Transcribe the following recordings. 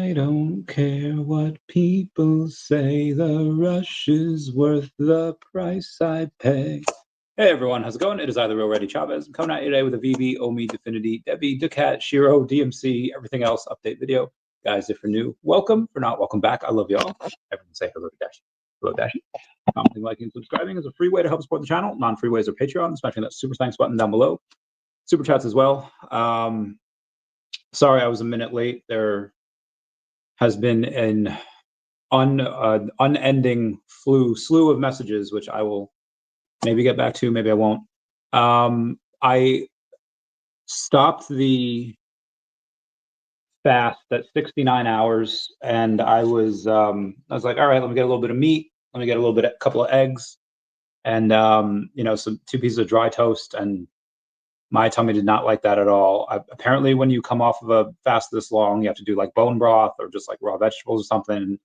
I don't care what people say, the rush is worth the price I pay. Hey everyone, how's it going? It is I, the Real Ready Chavez. I'm coming at you today with a VeVe, OMI, Definity, DEVVE, daCat, Shirou, DMC, everything else update video. Guys, if you're new, welcome. For not, welcome back. I love y'all. Everyone say hello to Dashi. Hello, Dashi. Commenting, liking, subscribing is a free way to help support the channel. Non-free ways are Patreon, smashing that super thanks button down below. Super chats as well. Sorry I was a minute late. There has been an unending slew of messages, which I will maybe get back to, maybe I won't. I stopped the fast at 69 hours, and I was like, all right, let me get a little bit of meat, let me get a couple of eggs, and you know, some 2 pieces of dry toast, and my tummy did not like that at all. Apparently, when you come off of a fast this long, you have to do like bone broth or just like raw vegetables or something.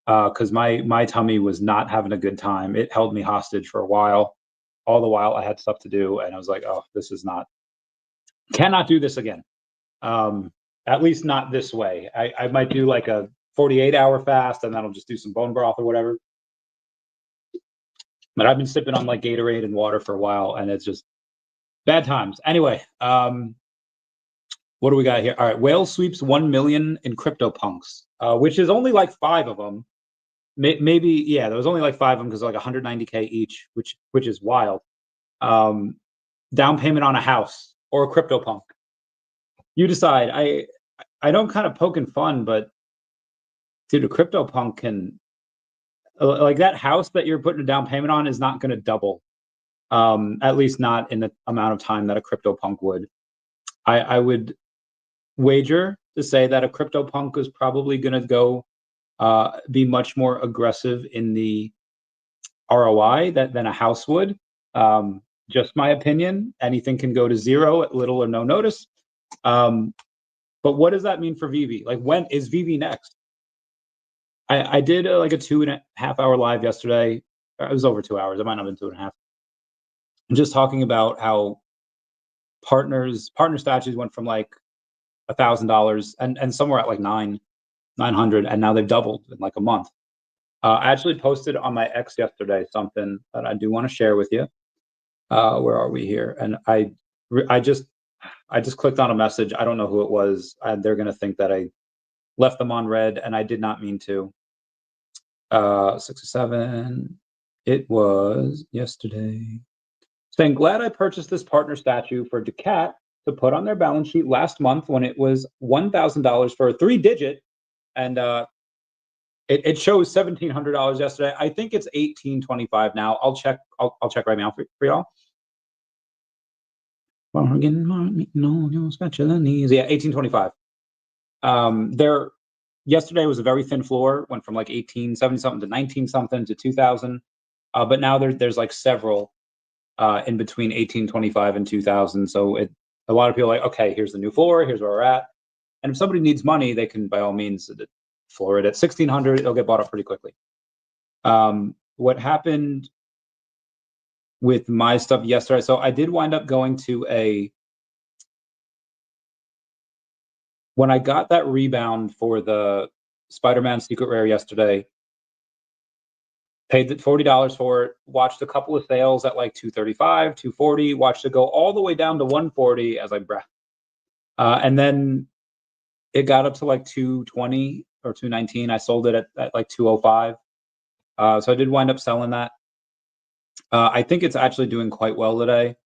Because my tummy was not having a good time. It held me hostage for a while. All the while, I had stuff to do, and I was like, "Oh, this is not. Cannot do this again. At least not this way. I might do like a 48-hour fast, and then I'll just do some bone broth or whatever. But I've been sipping on like Gatorade and water for a while, and it's just bad times. Anyway, what do we got here? All right, whale sweeps 1 million in CryptoPunks, which is only like 5 of them. Maybe, yeah, there was only like 5 of them because like 190K each, which is wild. Down payment on a house or a CryptoPunk. You decide. I know I'm kind of poking fun, but dude, a CryptoPunk can, like, that house that you're putting a down payment on is not going to double. At least not in the amount of time that a CryptoPunk would. I would wager to say that a CryptoPunk is probably going to go be much more aggressive in the ROI than a house would. Just my opinion. Anything can go to 0 at little or no notice. But what does that mean for VeVe? Like, when is VeVe next? I did like a 2.5-hour live yesterday. It was over 2 hours. It might not have been 2.5. I'm just talking about how partner statues went from like $1,000 and somewhere at like 900, and now they've doubled in like a month. I actually posted on my X yesterday something that I do want to share with you. Where are we here? And I just clicked on a message. I don't know who it was. They're gonna think that I left them on red, and I did not mean to. 67. It was yesterday. Saying, glad I purchased this partner statue for daCat to put on their balance sheet last month when it was $1,000 for a 3-digit, and it shows $1,700 yesterday. I think it's $1,825 now. I'll check. I'll check right now for y'all. Yeah, $1,825. There. Yesterday was a very thin floor. Went from like 1,870 something to 19 something to 2,000. But now there's like several in between 1,825 and 2,000. So a lot of people are like, okay, here's the new floor. Here's where we're at. And if somebody needs money, they can by all means floor it at 1,600. It'll get bought up pretty quickly. What happened with my stuff yesterday? So I did wind up going to when I got that rebound for the Spider-Man Secret Rare yesterday, paid the $40 for it, watched a couple of sales at like 235, 240, watched it go all the way down to 140 as I breath. And then it got up to like 220 or 219. I sold it at like 205. So I did wind up selling that. I think it's actually doing quite well today.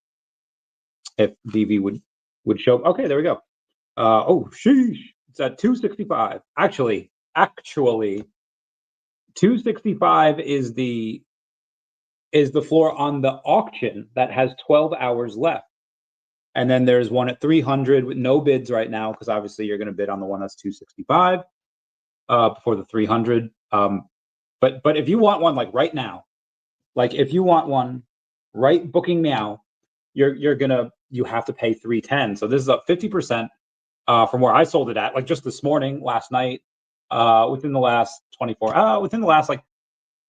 If VeVe would show. Okay, there we go. Oh, sheesh. It's at 265. Actually, 265 is the floor on the auction that has 12 hours left. And then there's one at 300 with no bids right now, because obviously you're going to bid on the one that's 265 before the 300. But if you want one like right now, like if you want one right booking now, you have to pay 310. So this is up 50% from where I sold it at, like just this morning, last night, within the last 24, within the last like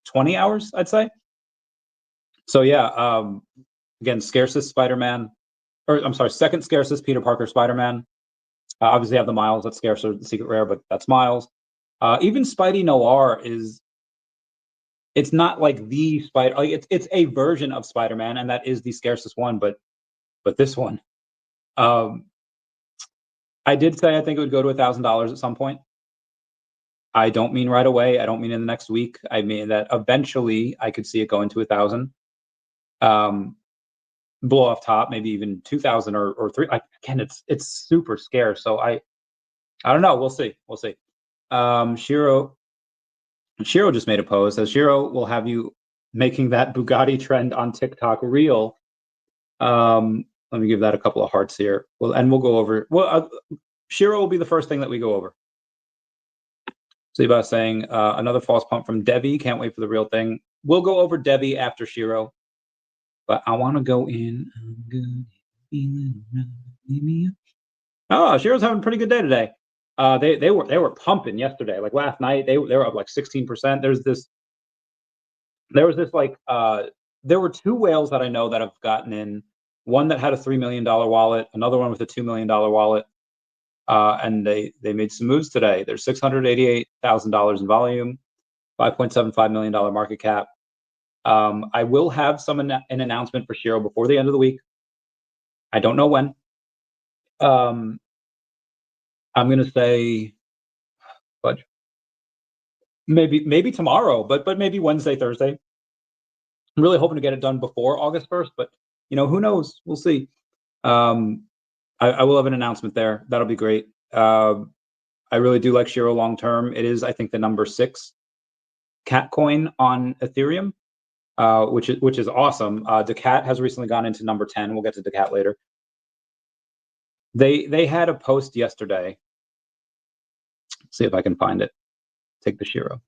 20 hours, I'd say. So yeah, again, scarcest Spider-Man, or I'm sorry, second scarcest Peter Parker Spider-Man. Obviously, have the Miles, that's scarcer, the secret rare, but that's Miles. Even Spidey Noir it's not like the Spider, like it's a version of Spider-Man, and that is the scarcest one, but this one. I did say I think it would go to $1,000 at some point. I don't mean right away. I don't mean in the next week. I mean that eventually I could see it going to 1,000. Blow off top, maybe even 2,000 or 3. Like, again, it's super scarce. So I don't know. We'll see. We'll see. Shirou just made a post. Says Shirou will have you making that Bugatti trend on TikTok real. Let me give that a couple of hearts here. Well, and we'll go over. Well, Shirou will be the first thing that we go over. Seba saying another false pump from DEVVE. Can't wait for the real thing. We'll go over DEVVE after Shirou, but I want to go in. Oh, Shirou's having a pretty good day today. They were pumping yesterday. Like last night, they were up like 16%. There were 2 whales that I know that have gotten in. One that had a $3 million wallet, another one with a $2 million wallet. And they made some moves today. There's $688,000 in volume, $5.75 million market cap. I will have an announcement for Shirou before the end of the week. I don't know when. I'm gonna say, but maybe tomorrow, but maybe Wednesday, Thursday. I'm really hoping to get it done before August 1st, but who knows? We'll see. I will have an announcement there. That'll be great. I really do like Shirou long term. It is, I think, the number 6 cat coin on Ethereum, which is awesome. daCat has recently gone into number 10. We'll get to daCat later. They had a post yesterday. Let's see if I can find it. Take the Shirou.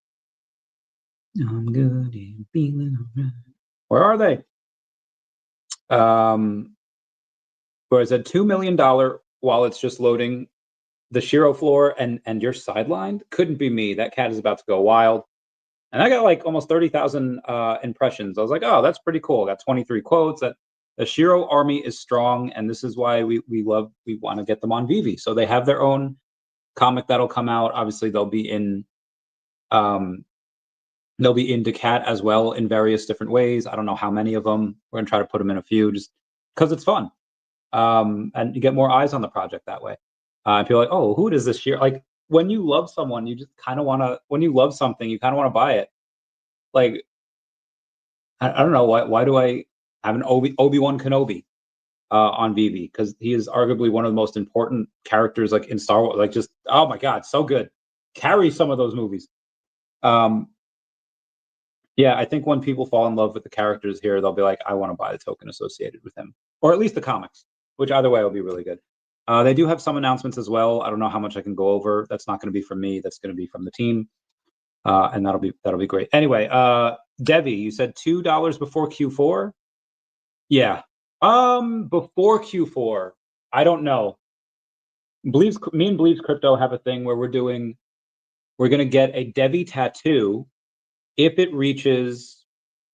I'm good and feeling alright. Where are they? Where is a $2 million wallet's just loading the Shirou floor, and you're sidelined? Couldn't be me. That cat is about to go wild. And I got like almost 30,000 impressions. I was like, oh, that's pretty cool. I got 23 quotes. That the Shirou army is strong, and this is why we want to get them on VeVe. So they have their own comic that'll come out. Obviously, they'll be in daCat as well in various different ways. I don't know how many of them. We're gonna try to put them in a few just because it's fun. And you get more eyes on the project that way. People are like, oh, who does this Shirou? Like, when you love someone, you just kind of want to. When you love something, you kind of want to buy it. Like, I don't know why do I have an Obi-Wan Kenobi on VeVe, because he is arguably one of the most important characters like in Star Wars. Like, just, oh my god, so good. Carry some of those movies. Yeah, I think when people fall in love with the characters here, they'll be like, I want to buy the token associated with him, or at least the comics, which either way will be really good. They do have some announcements as well. I don't know how much I can go over. That's not going to be from me. That's going to be from the team, and that'll be great. Anyway, DEVVE, you said $2 before Q4. Yeah, before Q4, I don't know. Me and Believes Crypto have a thing where we're going to get a DEVVE tattoo if it reaches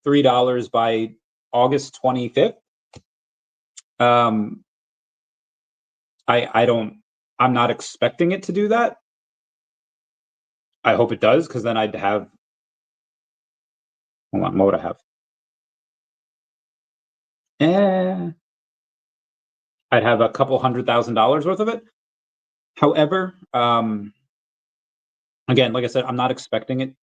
$3 by August 25th. I'm not expecting it to do that. I hope it does, because then I'd have, hold on, what would I have? I'd have a couple $100,000 worth of it. However, again, like I said, I'm not expecting it.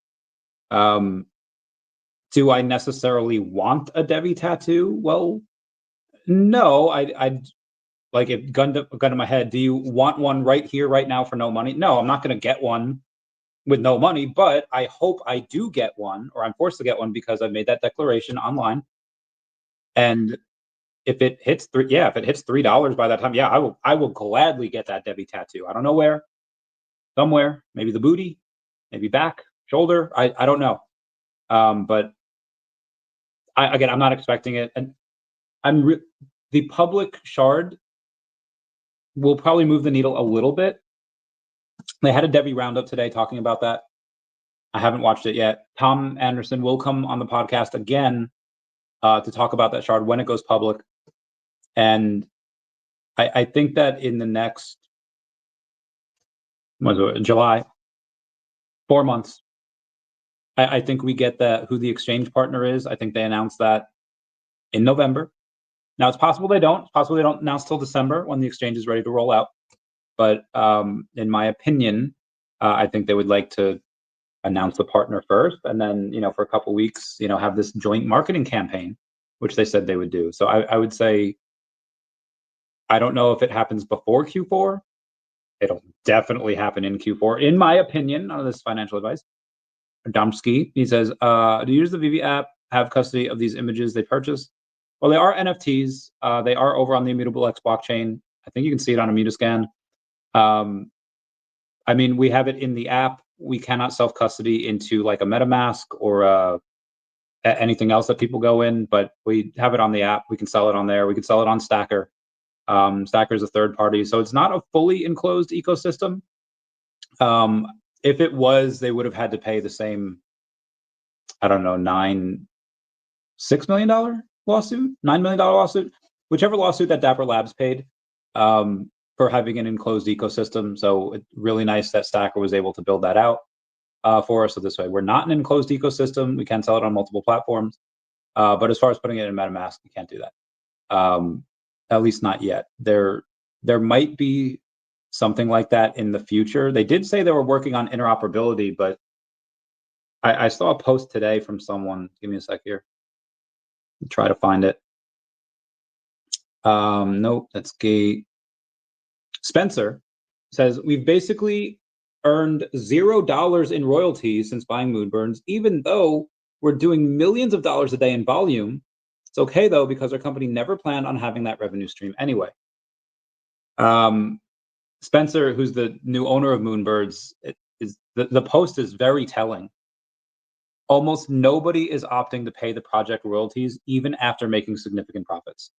Do I necessarily want a DEVVE tattoo? Well, no. I'd like, if gun to my head, do you want one right here, right now, for no money? No, I'm not going to get one with no money, but I hope I do get one, or I'm forced to get one because I've made that declaration online. And if it hits $3 by that time, yeah, I will gladly get that DEVVE tattoo. I don't know where, somewhere, maybe the booty, maybe back, shoulder. I don't know. But I'm not expecting it, and the public shard will probably move the needle a little bit. They had a DEVVE roundup today talking about that. I haven't watched it yet. Tom Anderson will come on the podcast again to talk about that shard when it goes public. And I think that in the next July, 4 months. I think we get that who the exchange partner is. I think they announced that in November. Now it's possible they don't. It's possible they don't announce till December when the exchange is ready to roll out. But in my opinion, I think they would like to announce the partner first, and then for a couple weeks, have this joint marketing campaign, which they said they would do. So I would say, I don't know if it happens before Q4. It'll definitely happen in Q4, in my opinion. None of this financial advice. Domsky, he says, do you use the VeVe app, have custody of these images they purchase? Well, they are NFTs. They are over on the Immutable X blockchain. I think you can see it on Immutascan. I mean, we have it in the app. We cannot self-custody into like a MetaMask or anything else that people go in, but we have it on the app. We can sell it on there. We can sell it on Stacker. Stacker is a third party, so it's not a fully enclosed ecosystem. If it was, they would have had to pay the same, I don't know, $6 million lawsuit, $9 million lawsuit, whichever lawsuit that Dapper Labs paid for having an enclosed ecosystem. So it's really nice that Stacker was able to build that out for us. So this way, we're not an enclosed ecosystem. We can sell it on multiple platforms. But as far as putting it in MetaMask, we can't do that. At least not yet. There might be something like that in the future. They did say they were working on interoperability, but I saw a post today from someone. Give me a sec here. Try to find it. Nope, that's Gate. Spencer says, we've basically earned $0 in royalties since buying Moonburns, even though we're doing millions of dollars a day in volume. It's okay though, because our company never planned on having that revenue stream anyway. Spencer, who's the new owner of Moonbirds, the post is very telling. Almost nobody is opting to pay the project royalties even after making significant profits.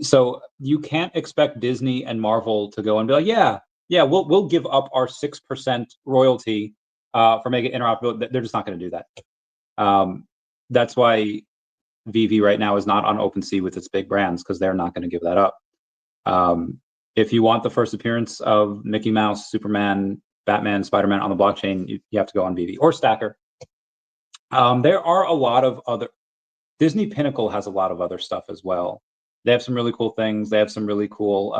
So you can't expect Disney and Marvel to go and be like, yeah, we'll give up our 6% royalty for making interoperable. They're just not going to do that. That's why VeVe right now is not on OpenSea with its big brands, because they're not going to give that up. If you want the first appearance of Mickey Mouse, Superman, Batman, Spider-Man on the blockchain, you have to go on VeVe or Stacker. There are a lot of other. Disney Pinnacle has a lot of other stuff as well. They have some really cool things. They have some really cool.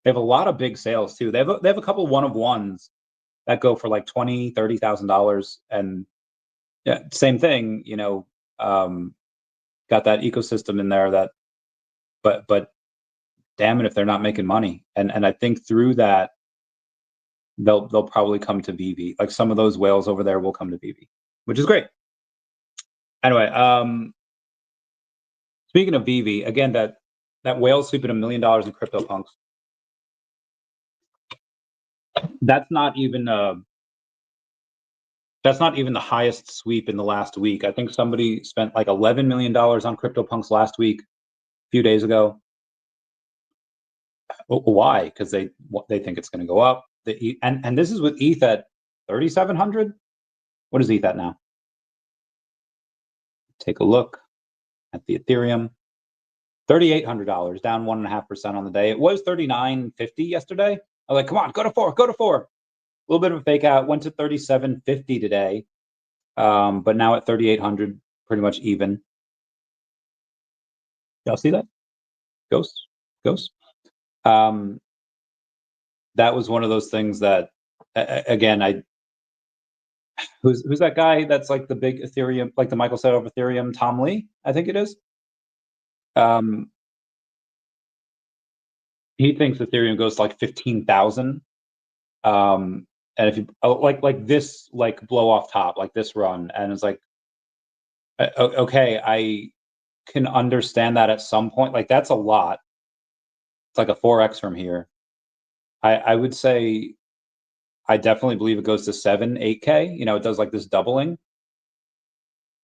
They have a lot of big sales too. They have a couple one-of-ones that go for like $20,000, $30,000, and yeah, same thing. Got that ecosystem in there that, but damn it if they're not making money. And I think through that, they'll probably come to VeVe. Like some of those whales over there will come to VeVe, which is great. Anyway, speaking of VeVe, again, that whale sweeping $1 million in CryptoPunks. That's not even the highest sweep in the last week. I think somebody spent like $11 million on CryptoPunks last week, a few days ago. Why? Because they think it's going to go up. And this is with ETH at 3,700. What is ETH at now? Take a look at the Ethereum. $3,800, down 1.5% on the day. It was 39.50 yesterday. I was like, come on, go to 4, go to 4. A little bit of a fake out. Went to 37.50 today, but now at 3,800, pretty much even. Y'all see that? Ghost. That was one of those things that, again, who's that guy that's like the big Ethereum, like the Michael said of Ethereum, Tom Lee, I think it is. He thinks Ethereum goes to like 15,000. And if you like this, like blow off top, like this run, and it's like, okay, I can understand that at some point. Like that's a lot. It's like a 4x from here. I would say I definitely believe it goes to 7, 8K. It does like this doubling.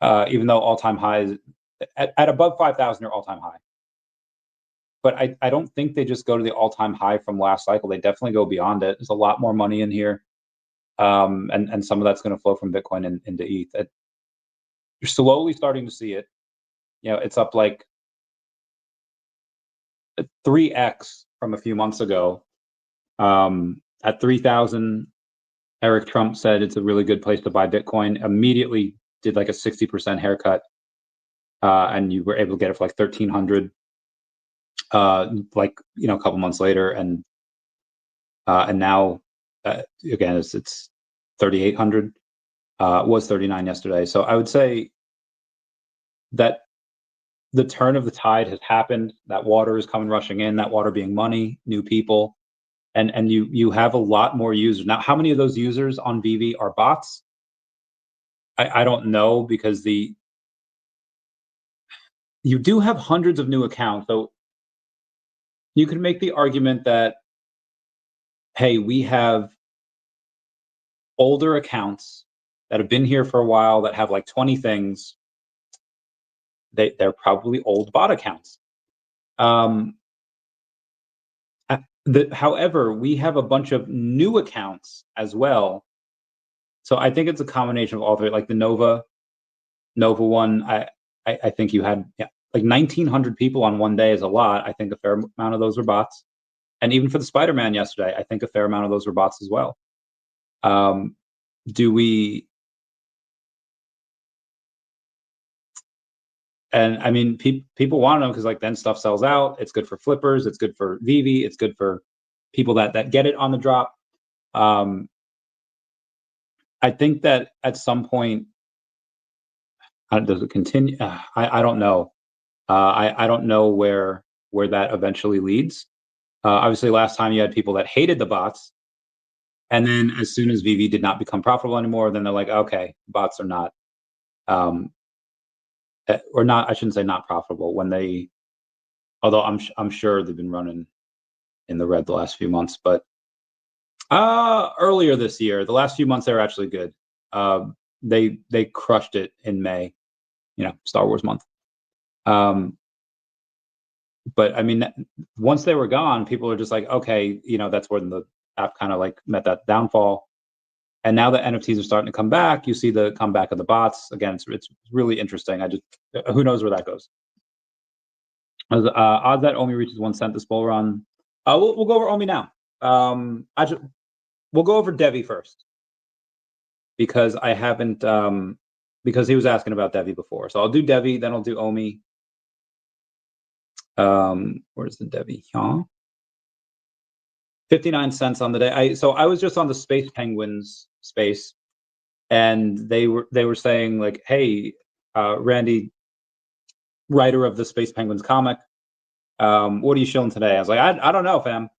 Even though all-time highs at above 5,000 are all-time high. But I don't think they just go to the all-time high from last cycle. They definitely go beyond it. There's a lot more money in here. And some of that's going to flow from Bitcoin into ETH. You're slowly starting to see it. It's up like 3x from a few months ago. at 3,000, Eric Trump said it's a really good place to buy Bitcoin. Immediately did like a 60% haircut, and you were able to get it for like 1,300. Like a couple months later, and now again it's 3,800. Was 39 yesterday. So I would say that the turn of the tide has happened. That water is coming rushing in. That water being money, new people, and you have a lot more users now. How many of those users on VeVe are bots? I don't know, because you do have hundreds of new accounts, so you can make the argument that, hey, we have older accounts that have been here for a while that have like 20 things. They're probably old bot accounts. However, we have a bunch of new accounts as well. So I think it's a combination of all three. Like the Nova one, I think you had like 1,900 people on one day is a lot. I think a fair amount of those were bots. And even for the Spider-Man yesterday, I think a fair amount of those were bots as well. Do we... And I mean, people want to know, because like then stuff sells out. It's good for flippers. It's good for VeVe. It's good for people that get it on the drop. I think that at some point, does it continue? I don't know. I don't know where that eventually leads. Obviously, last time you had people that hated the bots, and then as soon as VeVe did not become profitable anymore, then they're like, okay, bots are not. Or not, I shouldn't say not profitable, when they, although I'm sure they've been running in the red the last few months, but earlier this year, the last few months, they were actually good. They crushed it in May, Star Wars month. But I mean, once they were gone, people are just like, okay, that's when the app kind of like met that downfall. And now that NFTs are starting to come back, you see the comeback of the bots. Again, it's really interesting. Who knows where that goes. Odds that OMI reaches 1 cent this bull run. We'll go over OMI now. We'll go over DEVVE first, because I haven't, because he was asking about DEVVE before. So I'll do DEVVE, then I'll do OMI. Where's the DEVVE? Huh? 59 cents on the day. So I was just on the Space Penguins space, and they were saying like, hey, Randy, writer of the Space Penguins comic, what are you shilling today? I was like, I don't know, fam.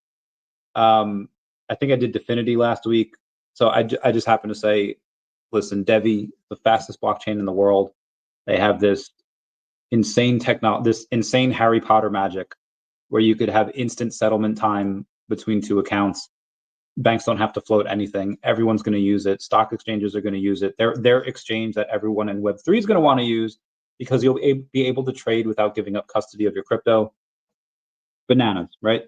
I think I did Definity last week, so I just happened to say, listen, DEVVE, the fastest blockchain in the world. They have this insane technology, this insane Harry Potter magic, where you could have instant settlement time between two accounts. Banks don't have to float anything. Everyone's going to use it. Stock exchanges are going to use it. Their exchange that everyone in Web3 is going to want to use, because you'll be able to trade without giving up custody of your crypto. Bananas, right?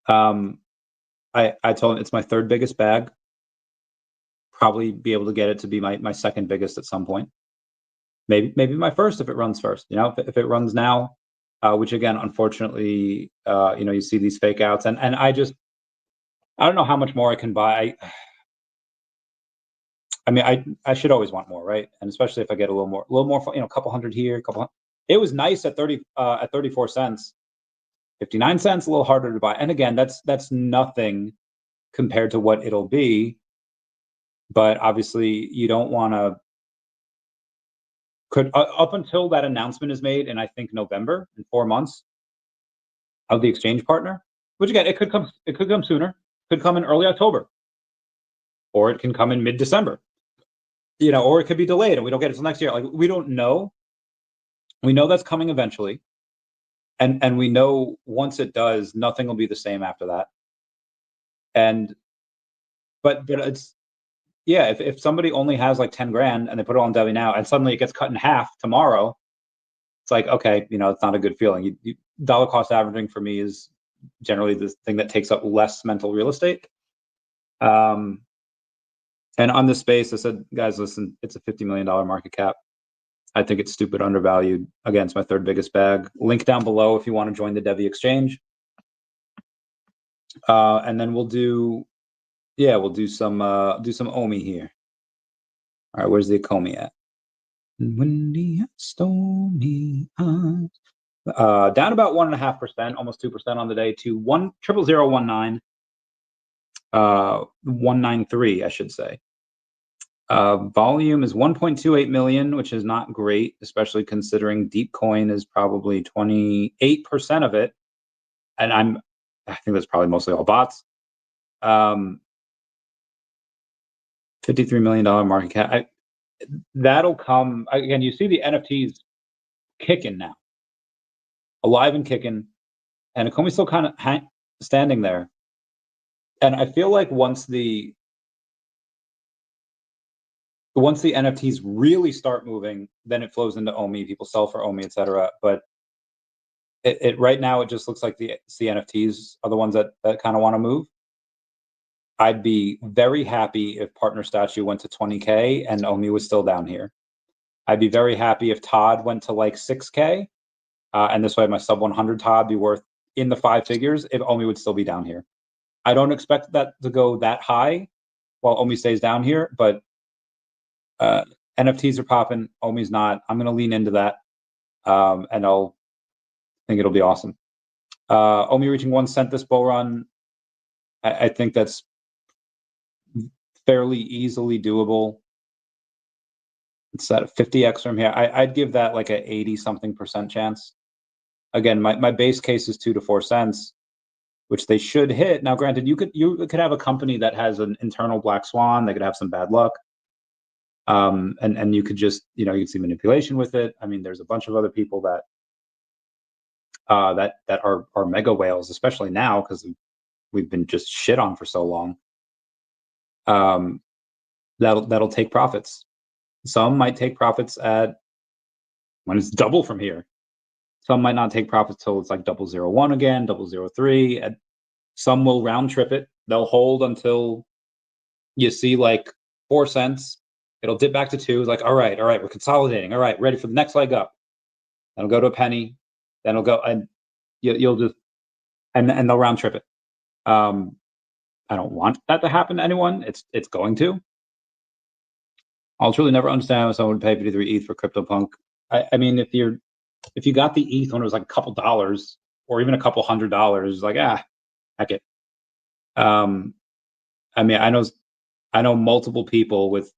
I told him it's my third biggest bag. Probably be able to get it to be my second biggest at some point. Maybe my first if it runs first. If it runs now, which again, unfortunately, you see these fake outs, and I don't know how much more I can buy. I mean, I should always want more, right? And especially if I get a little more, a couple hundred here, a couple. It was nice at 34 cents, 59 cents, a little harder to buy. And again, that's nothing compared to what it'll be. But obviously, you don't want to. Up until that announcement is made in, I think, November, in 4 months, of the exchange partner, which again, it could come sooner, could come in early October, or it can come in mid-December, or it could be delayed and we don't get it until next year. Like, we don't know. We know that's coming eventually, and we know once it does, nothing will be the same after that. But it's, yeah, if somebody only has like 10 grand and they put it on DEVVE now, and suddenly it gets cut in half tomorrow, it's like, okay, it's not a good feeling. Dollar cost averaging for me is generally the thing that takes up less mental real estate. And on this space, I said, guys, listen, it's a $50 million market cap. I think it's stupid undervalued. Again, it's my third biggest bag. Link down below if you want to join the DEVVE exchange. And then we'll do some OMI here. All right, where's the Akomi at? Windy, stormy eyes. Down about 1.5%, almost 2% on the day to 10019, 193, I should say. Volume is 1.28 million, which is not great, especially considering Deepcoin is probably 28% of it, and I think that's probably mostly all bots. $53 million market cap. That'll come again. You see the NFTs kicking now, alive and kicking, and Akomi's still kind of standing there. And I feel like once the NFTs really start moving, then it flows into OMI. People sell for OMI, etc. But it right now it just looks like the NFTs are the ones that kind of want to move. I'd be very happy if Partner Statue went to 20K and OMI was still down here. I'd be very happy if Todd went to like 6K, and this way my sub 100 Todd be worth in the 5 figures if OMI would still be down here. I don't expect that to go that high while OMI stays down here, but NFTs are popping, OMI's not. I'm going to lean into that, and I'll think it'll be awesome. OMI reaching 1 cent this bull run, I think that's fairly easily doable. It's at a 50x from here. I'd give that like a 80-something% chance. Again, my base case is 2 to 4 cents, which they should hit. Now, granted, you could have a company that has an internal black swan. They could have some bad luck, and you could just you could see manipulation with it. I mean, there's a bunch of other people that are mega whales, especially now because we've been just shit on for so long. That'll take profits. Some might take profits at when it's double from here. Some might not take profits till it's like 0.001 again, 0.003. And some will round trip it. They'll hold until you see like 4 cents. It'll dip back to 2. It's like, all right, we're consolidating. All right, ready for the next leg up. Then it'll go to a penny. Then it'll go, and you'll just, and they'll round trip it. I don't want that to happen to anyone. It's going to. I'll truly never understand how someone would pay 53 ETH for CryptoPunk. I mean, if you got the ETH when it was like a couple dollars or even a couple $100, like heck it. I mean, I know multiple people with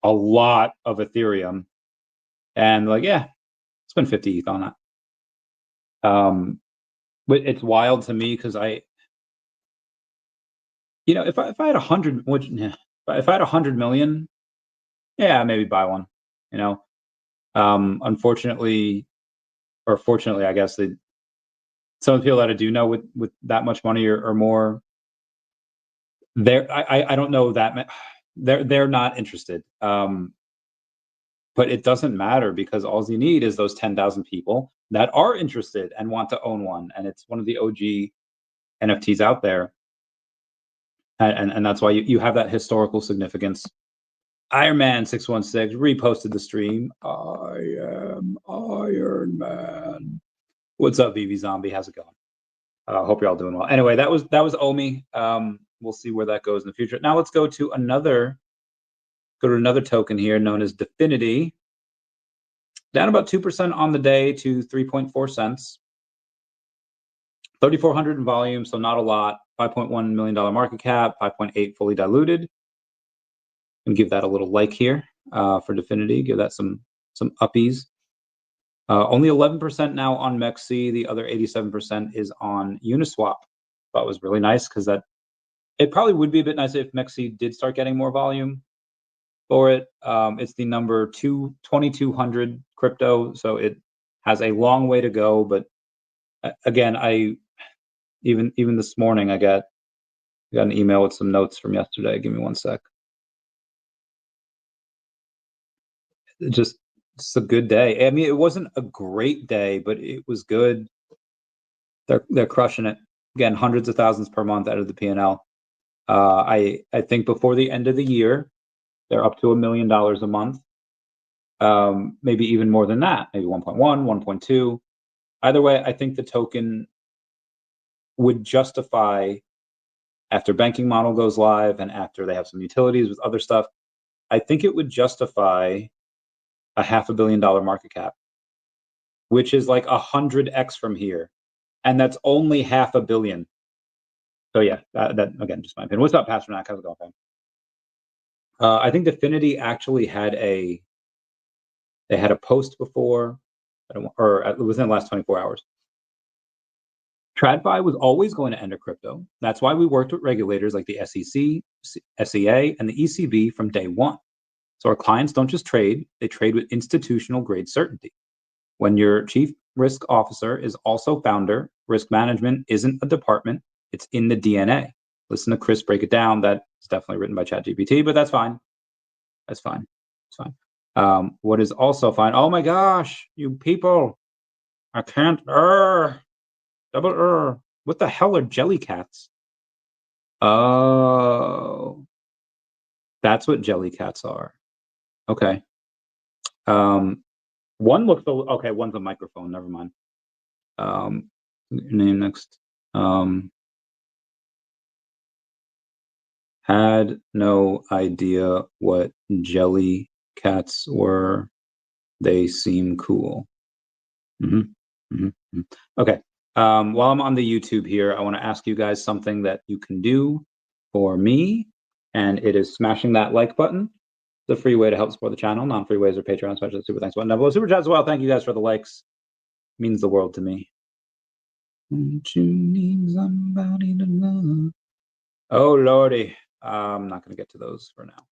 a lot of Ethereum, and like, spend 50 ETH on that. But it's wild to me because if I had 100, if I had 100 million, maybe buy one. Unfortunately, or fortunately, I guess some of the people that I do know with that much money or more, I don't know that they're not interested. But it doesn't matter because all you need is those 10,000 people that are interested and want to own one, and it's one of the OG NFTs out there. And that's why you have that historical significance. Iron Man 616 reposted the stream. I am Iron Man. What's up, VeVe Zombie? How's it going? Hope you're all doing well. Anyway, that was OMI. We'll see where that goes in the future. Now let's go to another token here known as Definity. Down about 2% on the day to 3.4 cents. 3,400 in volume, so not a lot. $5.1 million market cap, 5.8 fully diluted. And give that a little like here for Definity. Give that some uppies. Only 11% now on MEXC. The other 87% is on Uniswap. Thought was really nice because it probably would be a bit nice if MEXC did start getting more volume for it. It's the number 2200 crypto, so it has a long way to go. But again, even this morning I got an email with some notes from yesterday. Give me 1 sec. Just a good day. I mean, it wasn't a great day, but it was good. They're crushing it. Again, hundreds of thousands per month out of the P&L. I think before the end of the year, they're up to $1 million a month. Maybe even more than that. Maybe 1.1, 1.2. Either way, I think the token would justify, after banking model goes live and after they have some utilities with other stuff, I think it would justify a $500 million market cap, which is like 100x from here. And that's only $500 million. So yeah, that again, just my opinion. What's up, Pasternak? How's it going, fam? I think Definity actually had a post before, or within the last 24 hours. TradFi was always going to enter crypto. That's why we worked with regulators like the SEC, SEA, and the ECB from day one. So our clients don't just trade, they trade with institutional grade certainty. When your chief risk officer is also founder, risk management isn't a department, it's in the DNA. Listen to Chris break it down. That is definitely written by ChatGPT, but that's fine. That's fine. It's fine. What is also fine? Oh my gosh, you people. I can't. Double. What the hell are jelly cats? Oh. That's what jelly cats are. Okay. One looks okay, one's a microphone, never mind. Name next. Had no idea what jelly cats were. They seem cool. Okay. While I'm on the YouTube here, I want to ask you guys something that you can do for me, and it is smashing that like button. It's a free way to help support the channel. Non-free ways are Patreon, special super thanks button. Double super chat as well. Thank you guys for the likes. It means the world to me. Don't you need somebody to love? Oh lordy. I'm not going to get to those for now.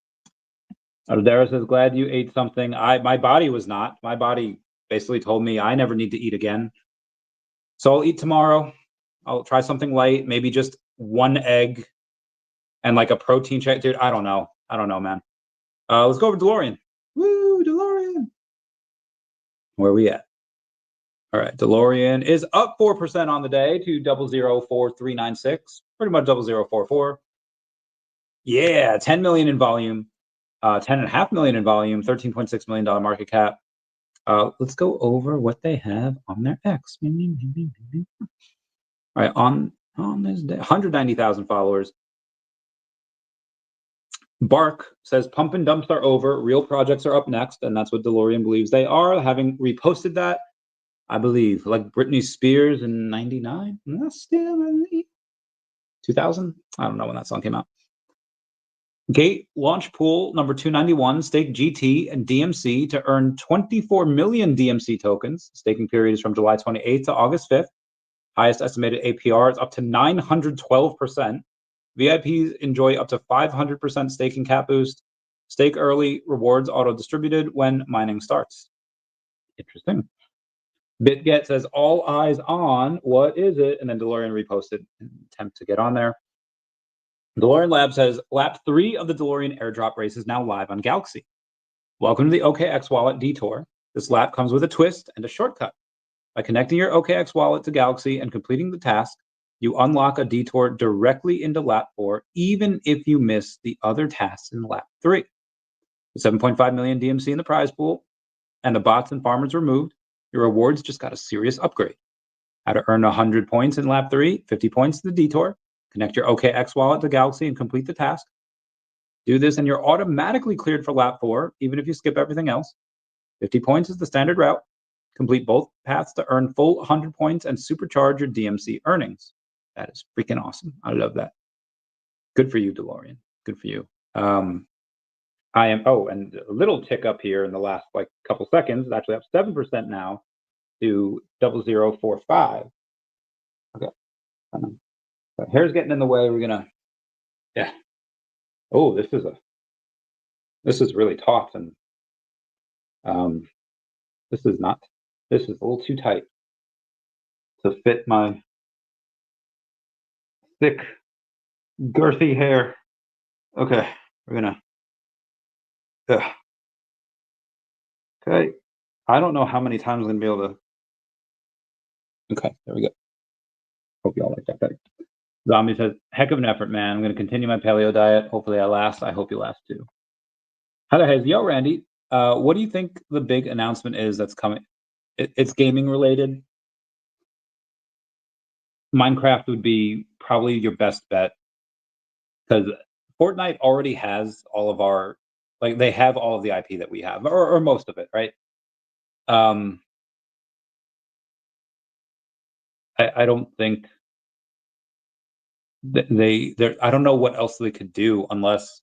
ADRESS says, glad you ate something. My body was not. My body basically told me I never need to eat again. So I'll eat tomorrow. I'll try something light, maybe just one egg and like a protein shake. Dude, I don't know. I don't know, man. Let's go over Delorean. Woo, Delorean. Where are we at? All right, Delorean is up 4% on the day to 004396. Pretty much 0044. Yeah, 10 million in volume, 10.5 million in volume, $13.6 million market cap. Let's go over what they have on their X. All right, on this day, 190,000 followers. Bark says pump and dumps are over. Real projects are up next, and that's what Delorean believes they are. Having reposted that, I believe, like Britney Spears in '99. That's still 2000. I don't know when that song came out. Gate launch pool number 291, stake GT and DMC to earn 24 million DMC tokens. Staking period is from July 28th to August 5th. Highest estimated APR is up to 912%. VIPs enjoy up to 500% staking cap boost. Stake early, rewards auto-distributed when mining starts. Interesting. BitGet says, all eyes on, what is it? And then Delorean reposted an attempt to get on there. Delorean Lab says, lap 3 of the Delorean airdrop race is now live on Galaxy. Welcome to the OKX wallet detour. This lap comes with a twist and a shortcut. By connecting your OKX wallet to Galaxy and completing the task, you unlock a detour directly into lap 4, even if you miss the other tasks in lap 3. With 7.5 million DMC in the prize pool and the bots and farmers removed, your rewards just got a serious upgrade. How to earn 100 points in lap 3, 50 points to the detour. Connect your OKX wallet to Galaxy and complete the task. Do this and you're automatically cleared for lap 4, even if you skip everything else. 50 points is the standard route. Complete both paths to earn full 100 points and supercharge your DMC earnings. That is freaking awesome. I love that. Good for you, Delorean. Good for you. I am, and a little tick up here in the last like couple seconds. It's actually up 7% now to 0045. Okay. But hair's getting in the way. We're gonna, yeah. Oh, this is really taut, and this is a little too tight to fit my thick, girthy hair. Okay, we're gonna, okay. I don't know how many times I'm gonna be able to, okay, there we go. Hope y'all like that. Zombie says, heck of an effort, man. I'm going to continue my paleo diet. Hopefully I last. I hope you last too. Hello, hey, yo, Randy. What do you think the big announcement is that's coming? It's gaming related. Minecraft would be probably your best bet because Fortnite already has all of our, like, they have all of the IP that we have, or most of it, right? Um, I don't think I don't know what else they could do unless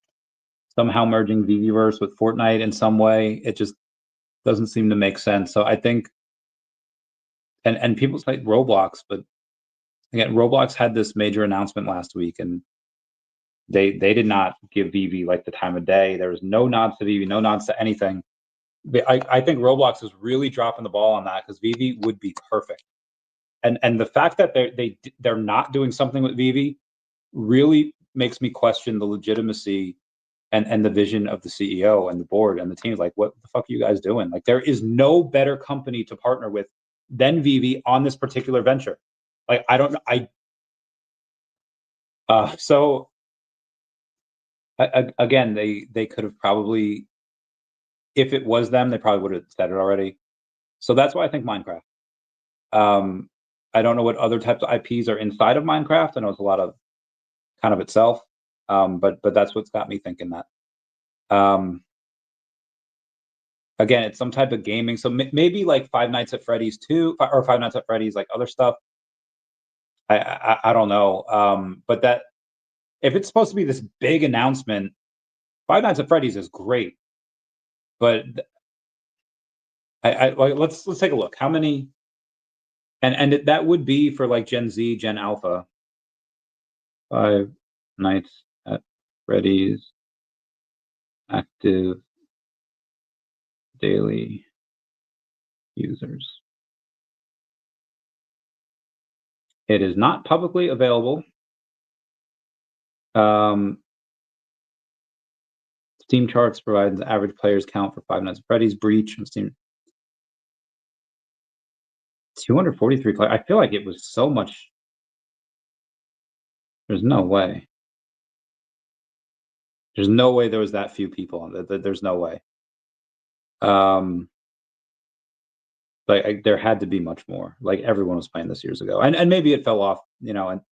somehow merging VeVeverse with Fortnite in some way. It just doesn't seem to make sense. So I think, and people say Roblox, but again, Roblox had this major announcement last week, and they did not give VeVe like the time of day. There was no nods to VeVe, no nods to anything. I think Roblox is really dropping the ball on that because VeVe would be perfect. And the fact that they're not doing something with VeVe really makes me question the legitimacy and the vision of the CEO and the board and the team. Like, what the fuck are you guys doing? Like, there is no better company to partner with than VeVe on this particular venture. Like, I don't know. So again, they could have probably, if it was them, they probably would have said it already. So that's why I think Minecraft. Um, I don't know what other types of IPs are inside of Minecraft. I know it's a lot of kind of itself, but that's what's got me thinking that. Again, it's some type of gaming. So maybe like Five Nights at Freddy's 2, or Five Nights at Freddy's, like other stuff. I don't know. But that, if it's supposed to be this big announcement, Five Nights at Freddy's is great. But like, let's take a look. How many? And that would be for like Gen Z, Gen Alpha. Five Nights at Freddy's active daily users. It is not publicly available. Steam charts provides the average players count for Five Nights at Freddy's Breach on Steam. 243 players. I feel like it was so much. There's no way. There's no way there was that few people on that. There's no way. Like, there had to be much more. Like, everyone was playing this years ago, and maybe it fell off, you know. And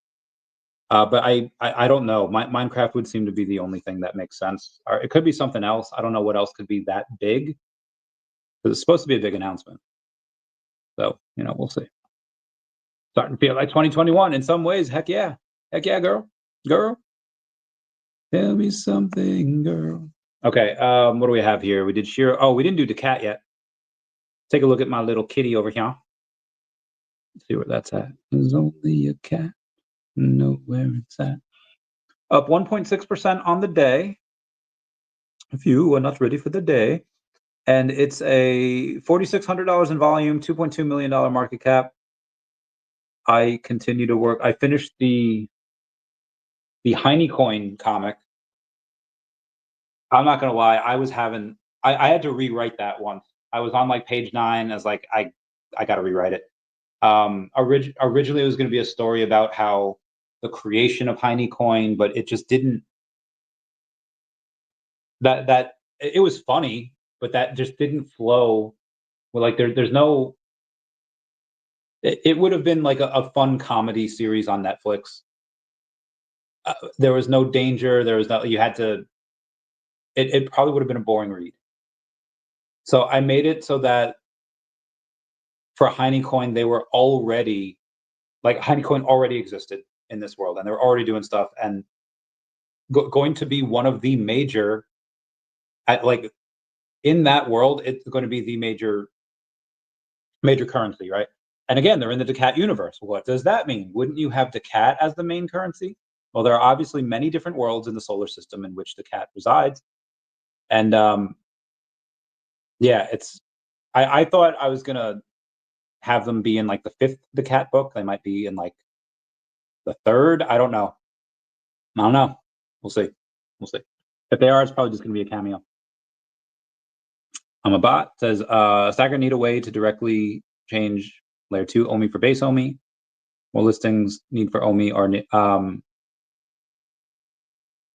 but I don't know. Minecraft would seem to be the only thing that makes sense. Or it could be something else. I don't know what else could be that big. Because it's supposed to be a big announcement. So, you know, we'll see. Starting to feel like 2021 in some ways. Heck yeah, girl. Tell me something, girl. Okay, what do we have here? We did Shirou. Oh, we didn't do daCat yet. Take a look at my little kitty over here. Let's see where that's at. There's only a cat. Know where it's at. Up 1.6% on the day. If you are not ready for the day. And it's a $4,600 in volume, $2.2 million market cap. I continue to work. I finished the Heinecoin comic. I'm not gonna lie, I had to rewrite that once. I was on like page 9. I was like, I gotta rewrite it. Originally it was gonna be a story about how the creation of Heinecoin, but it just didn't. That it was funny, but that just didn't flow. Well, like there's no. It would have been like a fun comedy series on Netflix. There was no danger. There was no. You had to. It probably would have been a boring read. So I made it so that for Heinecoin, they were already, like, Heinecoin already existed in this world, and they were already doing stuff, and going to be one of the major, like, in that world, it's going to be the major currency, right? And again, they're in the daCat universe. What does that mean? Wouldn't you have daCat as the main currency? Well, there are obviously many different worlds in the solar system in which daCat resides, and yeah, it's. I thought I was gonna have them be in like the 5th daCat book. They might be in like the 3rd. I don't know. We'll see. If they are, it's probably just gonna be a cameo. I'm a bot. Says Stacker need a way to directly change layer 2 OMI for base OMI. More listings need for OMI or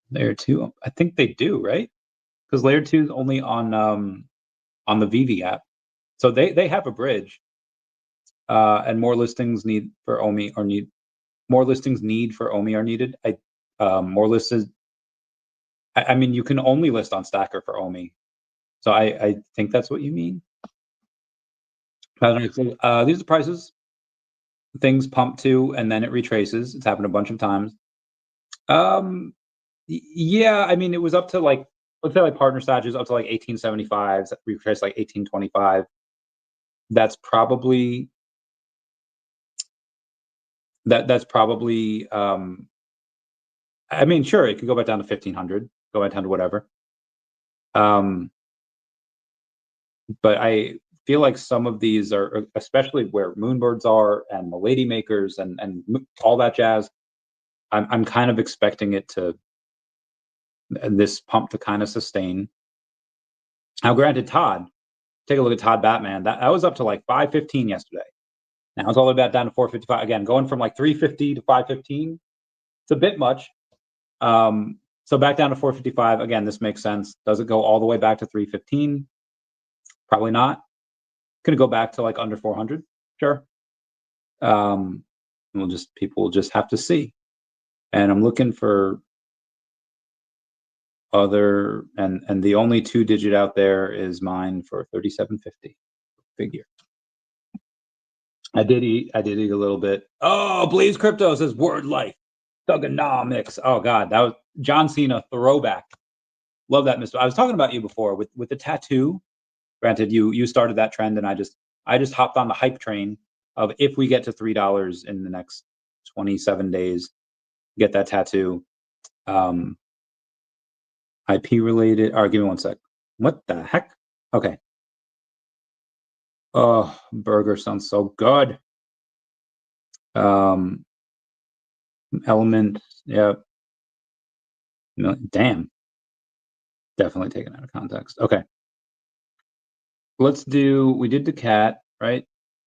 layer 2. I think they do, right? Because layer 2 is only on the VeVe app. So they have a bridge. And more listings need for OMI or need more listings need for OMI are needed. More lists is, I mean, you can only list on Stacker for OMI. So I think that's what you mean. These are the prices. Things pump to, and then it retraces. It's happened a bunch of times. Yeah, I mean, it was up to like, let's say like partner statues up to like 1875, retraced like 1825. That's probably that's probably I mean, sure, it could go back down to 1500, go back down to whatever. But I feel like some of these are, especially where moonbirds are and the lady makers and all that jazz, I'm kind of expecting it to, this pump to kind of sustain. Now, granted, Todd, take a look at Todd Batman. That was up to like 515 yesterday. Now it's all the way back down to 455. Again, going from like 350 to 515. It's a bit much. So back down to 455. Again, this makes sense. Does it go all the way back to 315? Probably not. Going to go back to like under 400. Sure. People will just have to see. And I'm looking for other, and the only 2-digit out there is mine for 3750 figure. I did eat a little bit. Oh, Blaze Crypto says word life. Thugonomics. Oh God, that was John Cena throwback. Love that, Mr. I was talking about you before with the tattoo. Granted, you started that trend, and I just hopped on the hype train of, if we get to $3 in the next 27 days, get that tattoo. IP related. All right, give me one sec. What the heck? Okay. Oh, burger sounds so good. Element. Yeah. Damn. Definitely taken out of context. Okay. Let's do. We did daCat, right?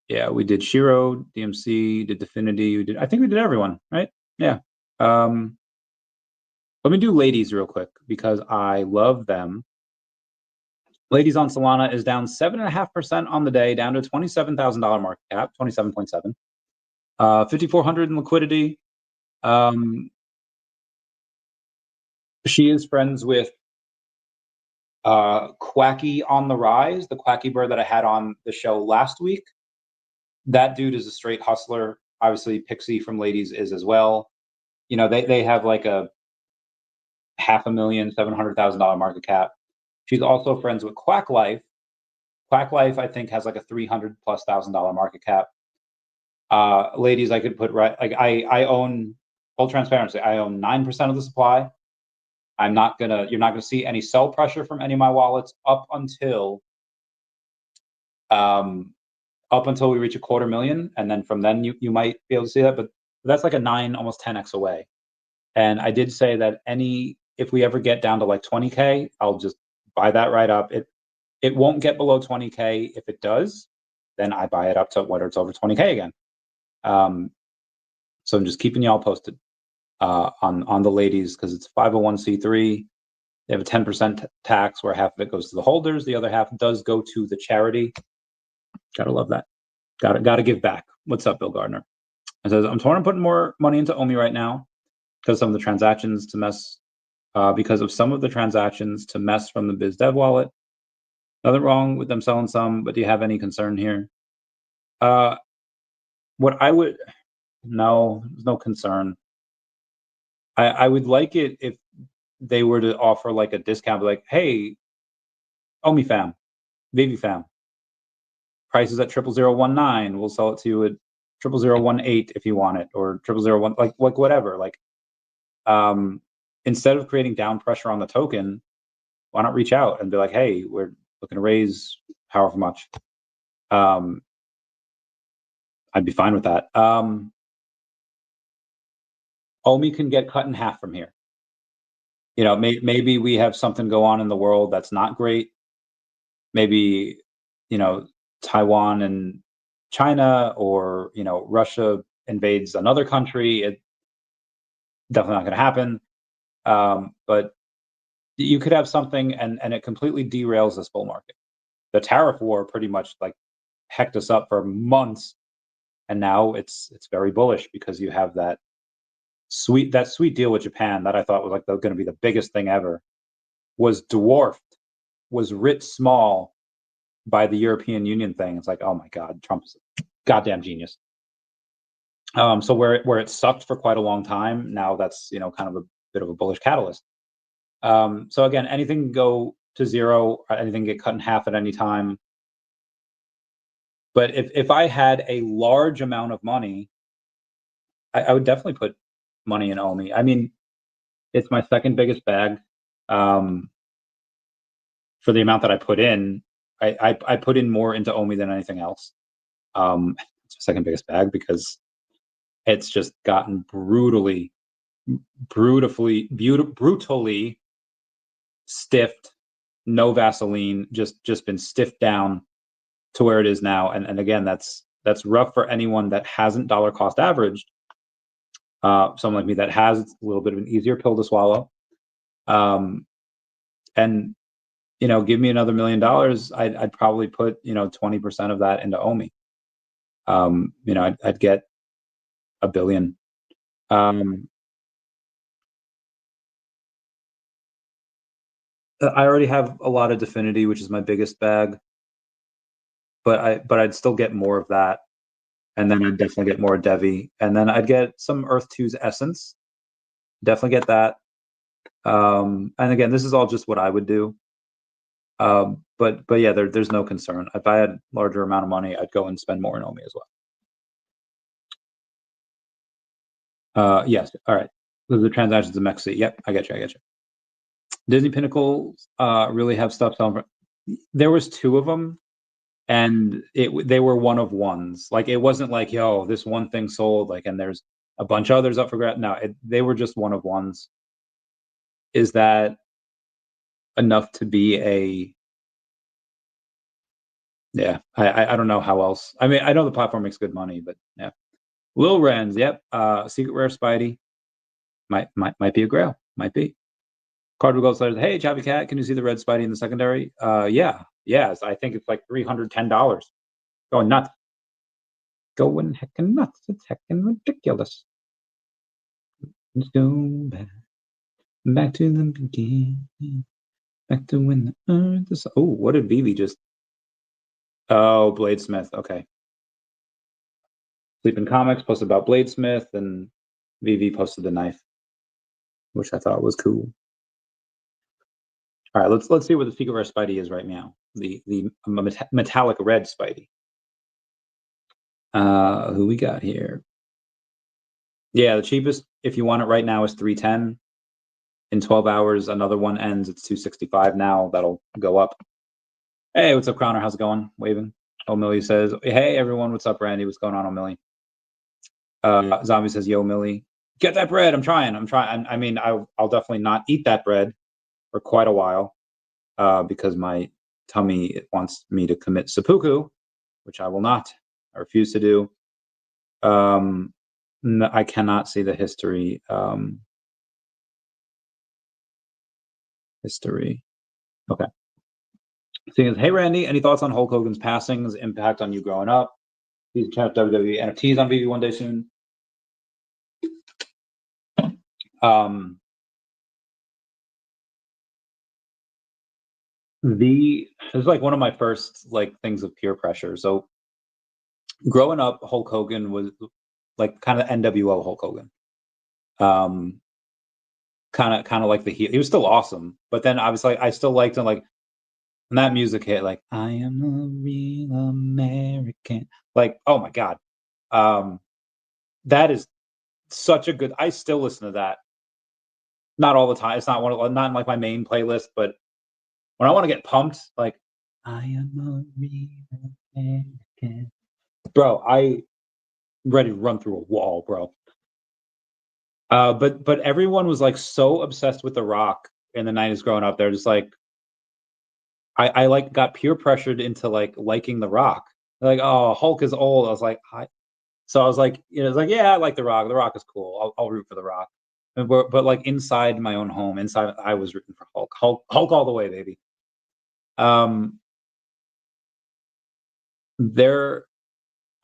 Yeah, we did Shirou, DMC, did Definity. I think we did everyone, right? Yeah. Let me do ladies real quick because I love them. Ladies on Solana is down 7.5% on the day, down to $27,000 market cap, 27.7. 5,400 in liquidity. She is friends with Quacky on the Rise, the Quacky bird that I had on the show last week. That dude is a straight hustler. Obviously, Pixie from Ladies is as well. You know, they have like a $500,000, $700,000 market cap. She's also friends with Quack Life. Quack Life, I think, has like a $300,000+ market cap. Ladies, I could put right, like I own, full transparency, I own 9% of the supply. You're not gonna see any sell pressure from any of my wallets up until we reach 250,000, and then from then you might be able to see that, but that's like a 9, almost 10x away. And I did say that if we ever get down to like 20K, I'll just buy that right up. It won't get below 20K. If it does, then I buy it up to whether it's over 20K again. So I'm just keeping y'all posted on the ladies, because it's 501c3. They have a 10% tax where half of it goes to the holders, the other half does go to the charity. Gotta love that. Gotta give back. What's up, Bill Gardner? It says, I'm torn on putting more money into OMI right now because some of the transactions to mess from the biz dev wallet. Nothing wrong with them selling some, but do you have any concern here? What I would, no, there's no concern. I would like it if they were to offer like a discount, like, hey, OMI fam, VeVe fam, prices at 00019. We'll sell it to you at 00018 if you want it, or 00001, like whatever. Like, instead of creating down pressure on the token, why not reach out and be like, hey, we're looking to raise however much. I'd be fine with that. OMI can get cut in half from here. You know, maybe we have something go on in the world that's not great. Maybe, you know, Taiwan and China, or, you know, Russia invades another country. It definitely not going to happen. But you could have something and it completely derails this bull market. The tariff war pretty much like hecked us up for months, and now it's very bullish because you have that that sweet deal with Japan that I thought was like going to be the biggest thing ever was dwarfed, was writ small by the European Union thing. It's like, oh my God, Trump's a goddamn genius. So where it sucked for quite a long time, now that's, you know, kind of a bit of a bullish catalyst. So again, anything can go to zero, anything get cut in half at any time. But if I had a large amount of money, I would definitely put money in OMI. I mean, it's my second biggest bag. For the amount that I put in, I put in more into OMI than anything else. It's my second biggest bag because it's just gotten brutally stiffed, no Vaseline, just been stiffed down to where it is now. And again, that's rough for anyone that hasn't dollar cost averaged. Someone like me that has a little bit of an easier pill to swallow. And you know, give me another $1 million, I'd probably put, you know, 20% of that into OMI. You know, I'd get $1 billion. I already have a lot of Definity, which is my biggest bag, but I'd still get more of that, and then I'd definitely get more DEVVE, and then I'd get some Earth2's essence. Definitely get that. And again, this is all just what I would do. But yeah, there's no concern. If I had larger amount of money, I'd go and spend more in OMI as well. Yes. All right. The transactions in Mexi. Yep, I get you. Disney Pinnacles really have stuff selling. There was 2 of them, and they were one of ones. Like it wasn't like, yo, this one thing sold, like, and there's a bunch of others up for grabs. No, they were just one of ones. Is that enough to be a? Yeah, I don't know how else. I mean, I know the platform makes good money, but yeah. Lil Renz, yep. Secret Rare Spidey. Might be a grail. Might be. Cardinal Gold says, hey, Chappy Cat, can you see the red Spidey in the secondary? Yeah. Yes, I think it's like $310. Going nuts. Going heckin' nuts. It's heckin' ridiculous. Let's go back to the beginning. Back to when the earth is... Oh, what did VeVe just... Oh, Bladesmith. Okay. Sleeping Comics posted about Bladesmith, and VeVe posted the knife, which I thought was cool. All right, let's see what the Secret Rare Spidey is right now. The metallic red Spidey. Who we got here? Yeah, the cheapest, if you want it right now, is $310. In 12 hours, another one ends. It's $265 now. That'll go up. Hey, what's up, Crowner? How's it going? Waving. O'Milly says, hey, everyone. What's up, Randy? What's going on, O'Milly? Zombie says, yo, Millie. Get that bread. I'm trying. I mean, I'll definitely not eat that bread for quite a while because my tummy wants me to commit seppuku, which I will not. I refuse to do. No, I cannot see the history. History. Okay. Seeing, hey Randy, any thoughts on Hulk Hogan's passing's impact on you growing up? He's trying to WWE NFTs on VeVe one day soon. This is like one of my first like things of peer pressure. So growing up, Hulk Hogan was like kind of NWO Hulk Hogan. Kind of like the heel. He was still awesome, but then obviously I still liked him. Like when that music hit, like I am a real American. Like, oh my God, that is such a good. I still listen to that. Not all the time. It's not not in like my main playlist, but when I want to get pumped, like I am a real American, bro. I ready to run through a wall, bro. But everyone was like so obsessed with The Rock in the 90s growing up. They're just like, I like got peer pressured into like liking The Rock. They're like, oh, Hulk is old. I was like, so I was like, you know, it's like, yeah, I like The Rock. The Rock is cool. I'll root for The Rock. But like inside my own home, I was rooting for Hulk. Hulk all the way, baby. I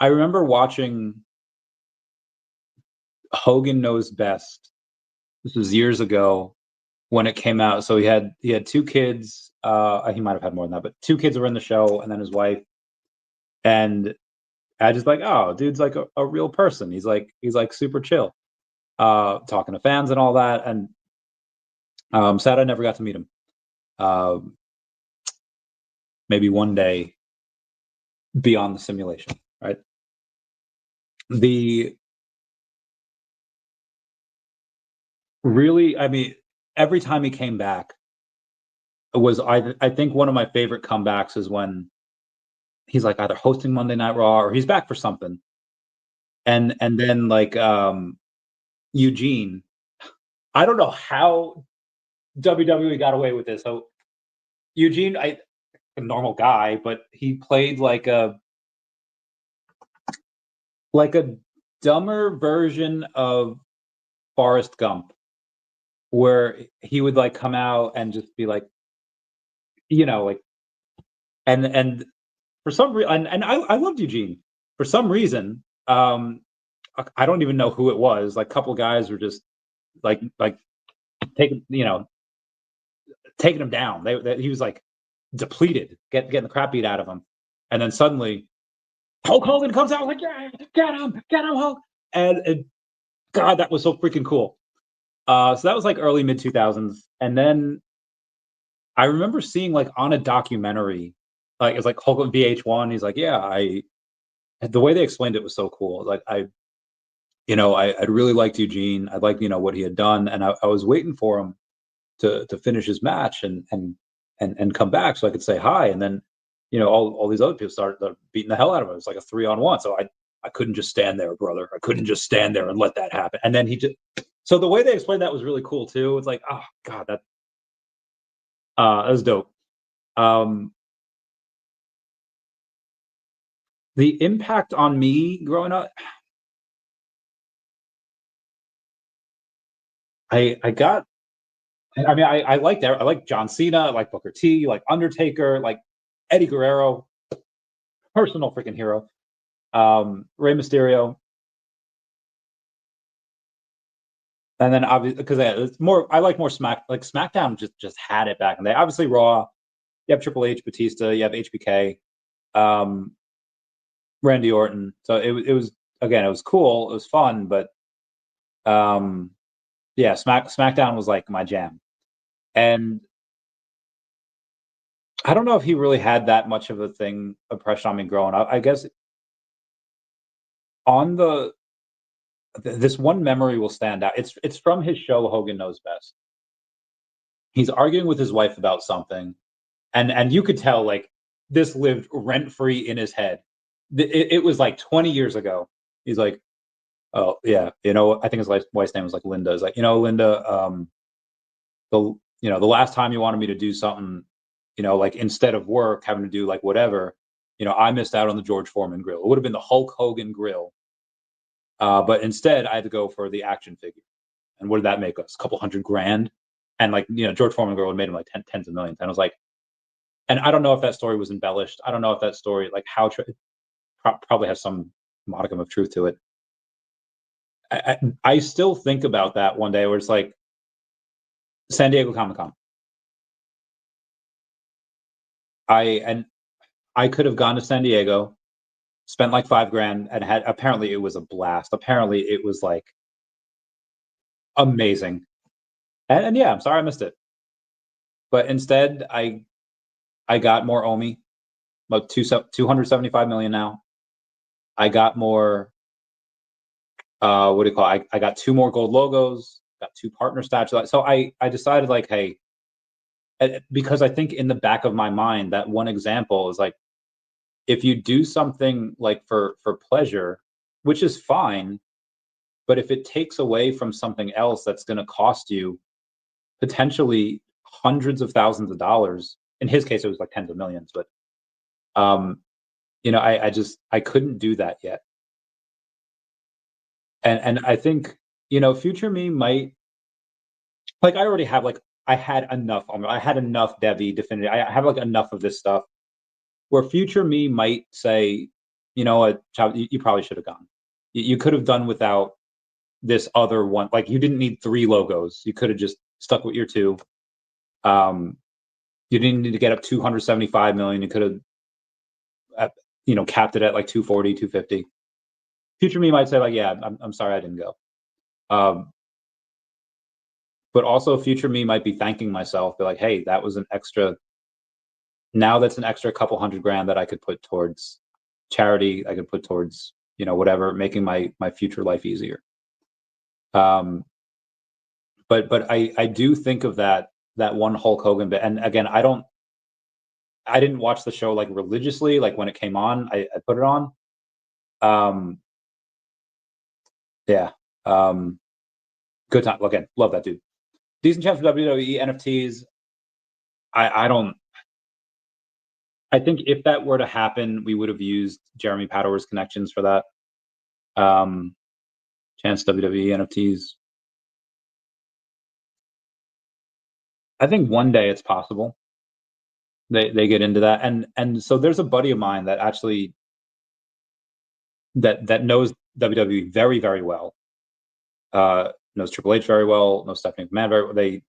remember watching Hogan Knows Best. This was years ago when it came out. So he had 2 kids. He might have had more than that, but 2 kids were in the show, and then his wife. And I just like, oh, dude's like a real person. He's like super chill, talking to fans and all that. And sad I never got to meet him. Maybe one day beyond the simulation, right? Really, I mean, every time he came back, it was I think one of my favorite comebacks is when he's like either hosting Monday Night Raw or he's back for something, and then like Eugene, I don't know how WWE got away with this. So Eugene, a normal guy, but he played like a dumber version of Forrest Gump, where he would like come out and just be like, like, and for some reason, and I loved Eugene. For some reason, I don't even know who it was. Like, a couple guys were just like taking taking him down. He was like depleted, getting the crap beat out of him, and then suddenly Hulk Hogan comes out like, yeah, get him, Hulk, and God, that was so freaking cool. So that was like early mid 2000s, and then I remember seeing like on a documentary, like it's like Hulk on VH1. He's like, yeah, the way they explained it was so cool. Like I really liked Eugene. I liked what he had done, and I was waiting for him to finish his match and come back so I could say hi. And then all these other people started beating the hell out of him. It was like a 3-on-1. So I couldn't just stand there, brother. I couldn't just stand there and let that happen. And then so the way they explained that was really cool too. It's like, oh God, that was dope. The impact on me growing up, I liked that. I like John Cena, I like Booker T, like Undertaker, like Eddie Guerrero, personal freaking hero. Rey Mysterio. And then obviously because it's more, I like more SmackDown just had it back in the day. Obviously Raw, you have Triple H, Batista, you have HBK, Randy Orton. So it was again, it was cool, it was fun, but yeah, SmackDown was like my jam. And I don't know if he really had that much of a impression on me growing up. I guess on this one memory will stand out. It's from his show Hogan Knows Best. He's arguing with his wife about something, and you could tell like this lived rent free in his head. It was like 20 years ago. He's like, oh yeah, I think his wife's name was like Linda. He's like, Linda, the last time you wanted me to do something, like instead of work, having to do like whatever, I missed out on the George Foreman grill. It would have been the Hulk Hogan grill. But instead I had to go for the action figure. And what did that make us? A couple $100,000. And like, George Foreman girl made him like tens of millions. And I was like, and I don't know if that story was embellished. I don't know if that story, like how probably has some modicum of truth to it. I still think about that one day where it's like San Diego Comic-Con. I could have gone to San Diego, spent like $5,000 and apparently it was a blast. Apparently it was like amazing. And yeah, I'm sorry I missed it. But instead I got more OMI, about 275 million now. I got more what do you call it? I got 2 more gold logos, got 2 partner statues. So I decided like, hey, because I think in the back of my mind that one example is like, if you do something like for pleasure, which is fine, but if it takes away from something else that's going to cost you potentially hundreds of thousands of dollars, in his case it was like tens of millions, but I couldn't do that yet. And I think future me might, like, I already have, like, I had enough DEVVE, Definity. I have like enough of this stuff where future me might say, you know what, child, you probably should have gone. You could have done without this other one. Like, you didn't need 3 logos. You could have just stuck with your 2. You didn't need to get up 275 million. You could have, capped it at like 240, 250. Future me might say like, yeah, I'm sorry I didn't go. But also future me might be thanking myself, be like, hey, that was an extra. Now that's an extra couple $100,000 that I could put towards charity. I could put towards, whatever, making my future life easier. But I do think of that one Hulk Hogan bit, and again, I didn't watch the show like religiously. Like when it came on, I put it on. Yeah. Good time. Again, love that dude. Decent chance for WWE NFTs. I think if that were to happen, we would have used Jeremy Padower's connections for that. Chance WWE NFTs. I think one day it's possible they get into that, and so there's a buddy of mine that actually that knows WWE very, very well. Knows Triple H very well. Knows Stephanie McMahon very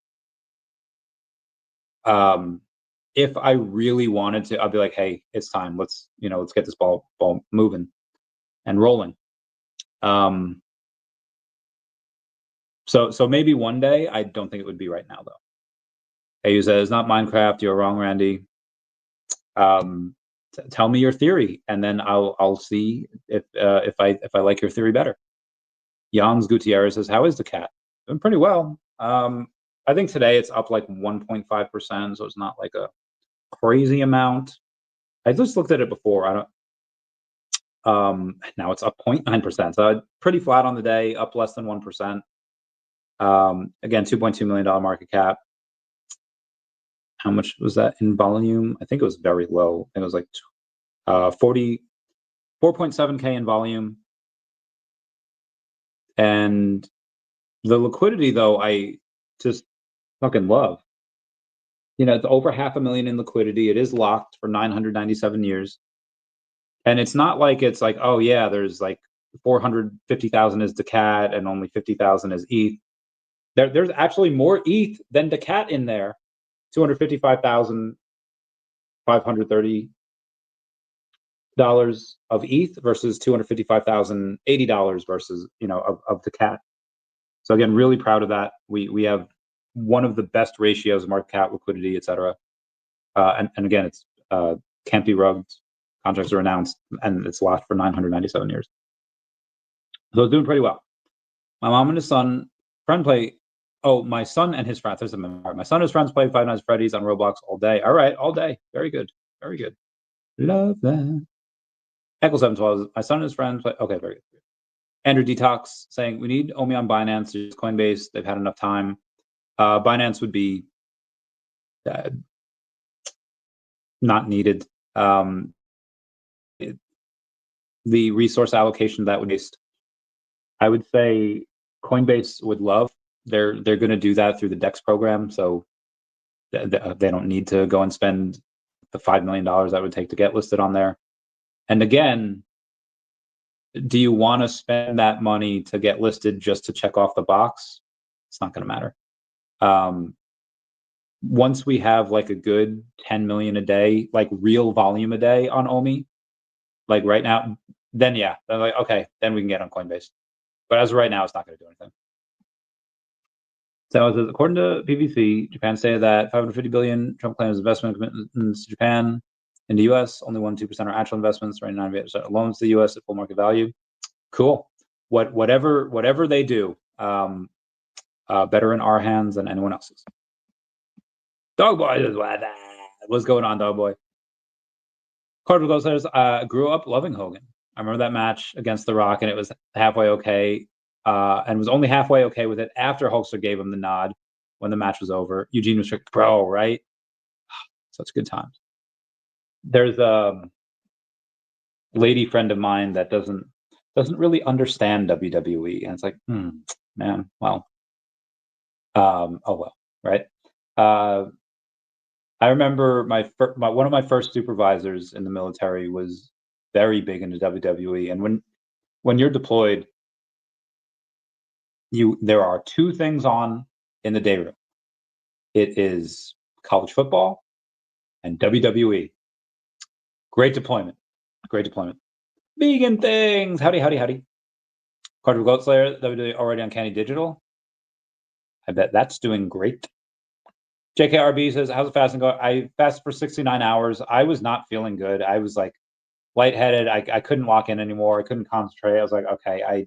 well. If I really wanted to, I'd be like, hey, it's time. Let's get this ball moving and rolling. So maybe one day. I don't think it would be right now though. Hey, you said it's not Minecraft. You're wrong, Randy. Tell me your theory, and then I'll see if I like your theory better. Jans Gutierrez says, how is daCat? Doing pretty well. I think today it's up like 1.5%, so it's not like a crazy amount. I just looked at it before. I don't. Now it's up 0.9%, so pretty flat on the day, up less than 1%. Again, $2.2 million market cap. How much was that in volume? I think it was very low. I think it was like 4.7K in volume. And the liquidity, though, I just fucking love. It's over 500,000 in liquidity. It is locked for 997 years. And it's not like it's like, oh yeah, there's like 450,000 is daCat and only 50,000 is ETH. There's actually more ETH than daCat in there. $255,530 of ETH versus $255,080 versus of daCat. So again, really proud of that. We have one of the best ratios, market cap, liquidity, etc. And again, it's can't be rugged. Contracts are announced, and it's locked for 997 years. So it's doing pretty well. My mom and his friend play. Oh, my son and his friends. There's a memoir. My son and his friends play Five Nights at Freddy's on Roblox all day. All right, all day. Very good. Very good. Love that. Echo 712. My son and his friends play. Okay, very good. Andrew Detox saying we need OMI on Binance. There's Coinbase. They've had enough time. Binance would be not needed. The resource allocation that would be, I would say Coinbase would love. They're going to do that through the DEX program, so they don't need to go and spend the $5 million that would take to get listed on there. And again, do you want to spend that money to get listed just to check off the box? It's not going to matter. Once we have like a good 10 million a day, like real volume a day on OMI, like right now, then yeah, they're like, okay, then we can get on Coinbase. But as of right now, it's not going to do anything. So according to PVC, Japan stated that 550 billion Trump claims investment commitments to Japan. In the U.S., only 1-2% are actual investments, 99% are loans to the U.S. at full market value. Cool. Whatever they do, better in our hands than anyone else's. Dog boy, what's going on, dog boy? Cardinal says, grew up loving Hogan. I remember that match against The Rock, and it was halfway okay. And was only halfway okay with it after Hulkster gave him the nod when the match was over. Eugene was like, bro, right? Such good times. There's a lady friend of mine that doesn't really understand WWE, and it's like, man, well, oh well, right? I remember one of my first supervisors in the military was very big into WWE, and when you're deployed, there are two things on in the day room. It is college football and WWE. Great deployment. Great deployment. Vegan things. Howdy, howdy, howdy. Quadruple Goat Slayer, WWE already on Candy Digital. I bet that's doing great. JKRB says, how's the fasting going? I fasted for 69 hours. I was not feeling good. I was like lightheaded. I couldn't walk in anymore. I couldn't concentrate. I was like, okay,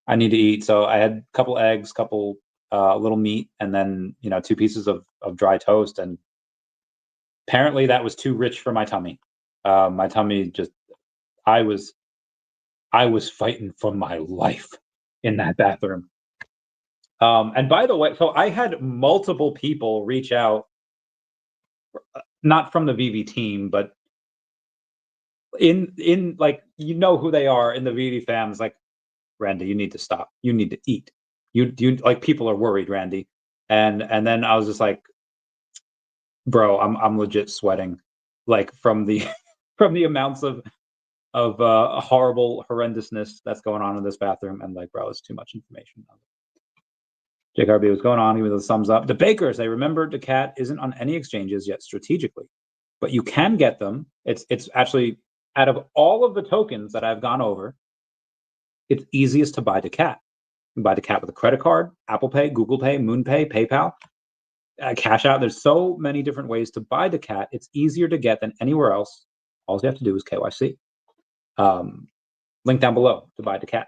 I need to eat. So I had a couple eggs, couple little meat, and then 2 pieces of dry toast. And apparently that was too rich for my tummy. My tummy just, I was fighting for my life in that bathroom. And by the way, so I had multiple people reach out, not from the VeVe team, but in like, who they are in the VeVe fams, like, Randy, you need to stop. You need to eat. You like, people are worried, Randy. And then I was just like, bro, I'm legit sweating, like, from the from the amounts of horrible horrendousness that's going on in this bathroom. And like, bro, it's too much information. JRB, what's going on? Give me the thumbs up. The bakers, they remember daCat isn't on any exchanges yet strategically, but you can get them. It's actually, out of all of the tokens that I've gone over, it's easiest to buy daCat. You can buy daCat with a credit card, Apple Pay, Google Pay, MoonPay, PayPal, Cash Out. There's so many different ways to buy daCat. It's easier to get than anywhere else. All you have to do is KYC. Link down below to buy daCat.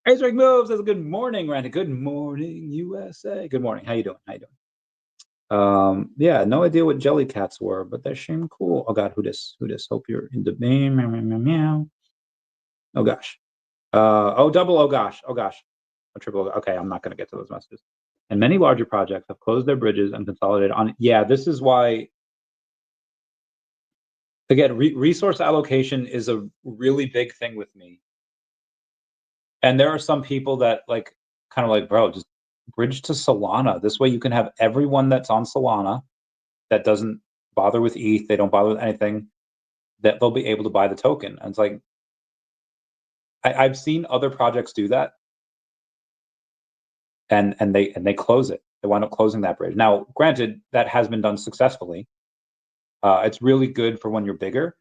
Razorback Moves says, good morning, Randy. Good morning, USA. Good morning. How you doing? How you doing? Yeah, no idea what jelly cats were, but they seem cool. Oh God, who this? Hope you're in the meow, meow, meow, meow. Oh gosh. Oh gosh. A triple. Okay, I'm not going to get to those messages. And many larger projects have closed their bridges and consolidated on. Yeah, this is why. Again, resource allocation is a really big thing with me. And there are some people that like, kind of like, bro, just bridge to Solana. This way you can have everyone that's on Solana that doesn't bother with ETH, they don't bother with anything, that they'll be able to buy the token. And it's like, I've seen other projects do that, and they close it. They wind up closing that bridge. Now, granted, that has been done successfully. It's really good for when you're bigger.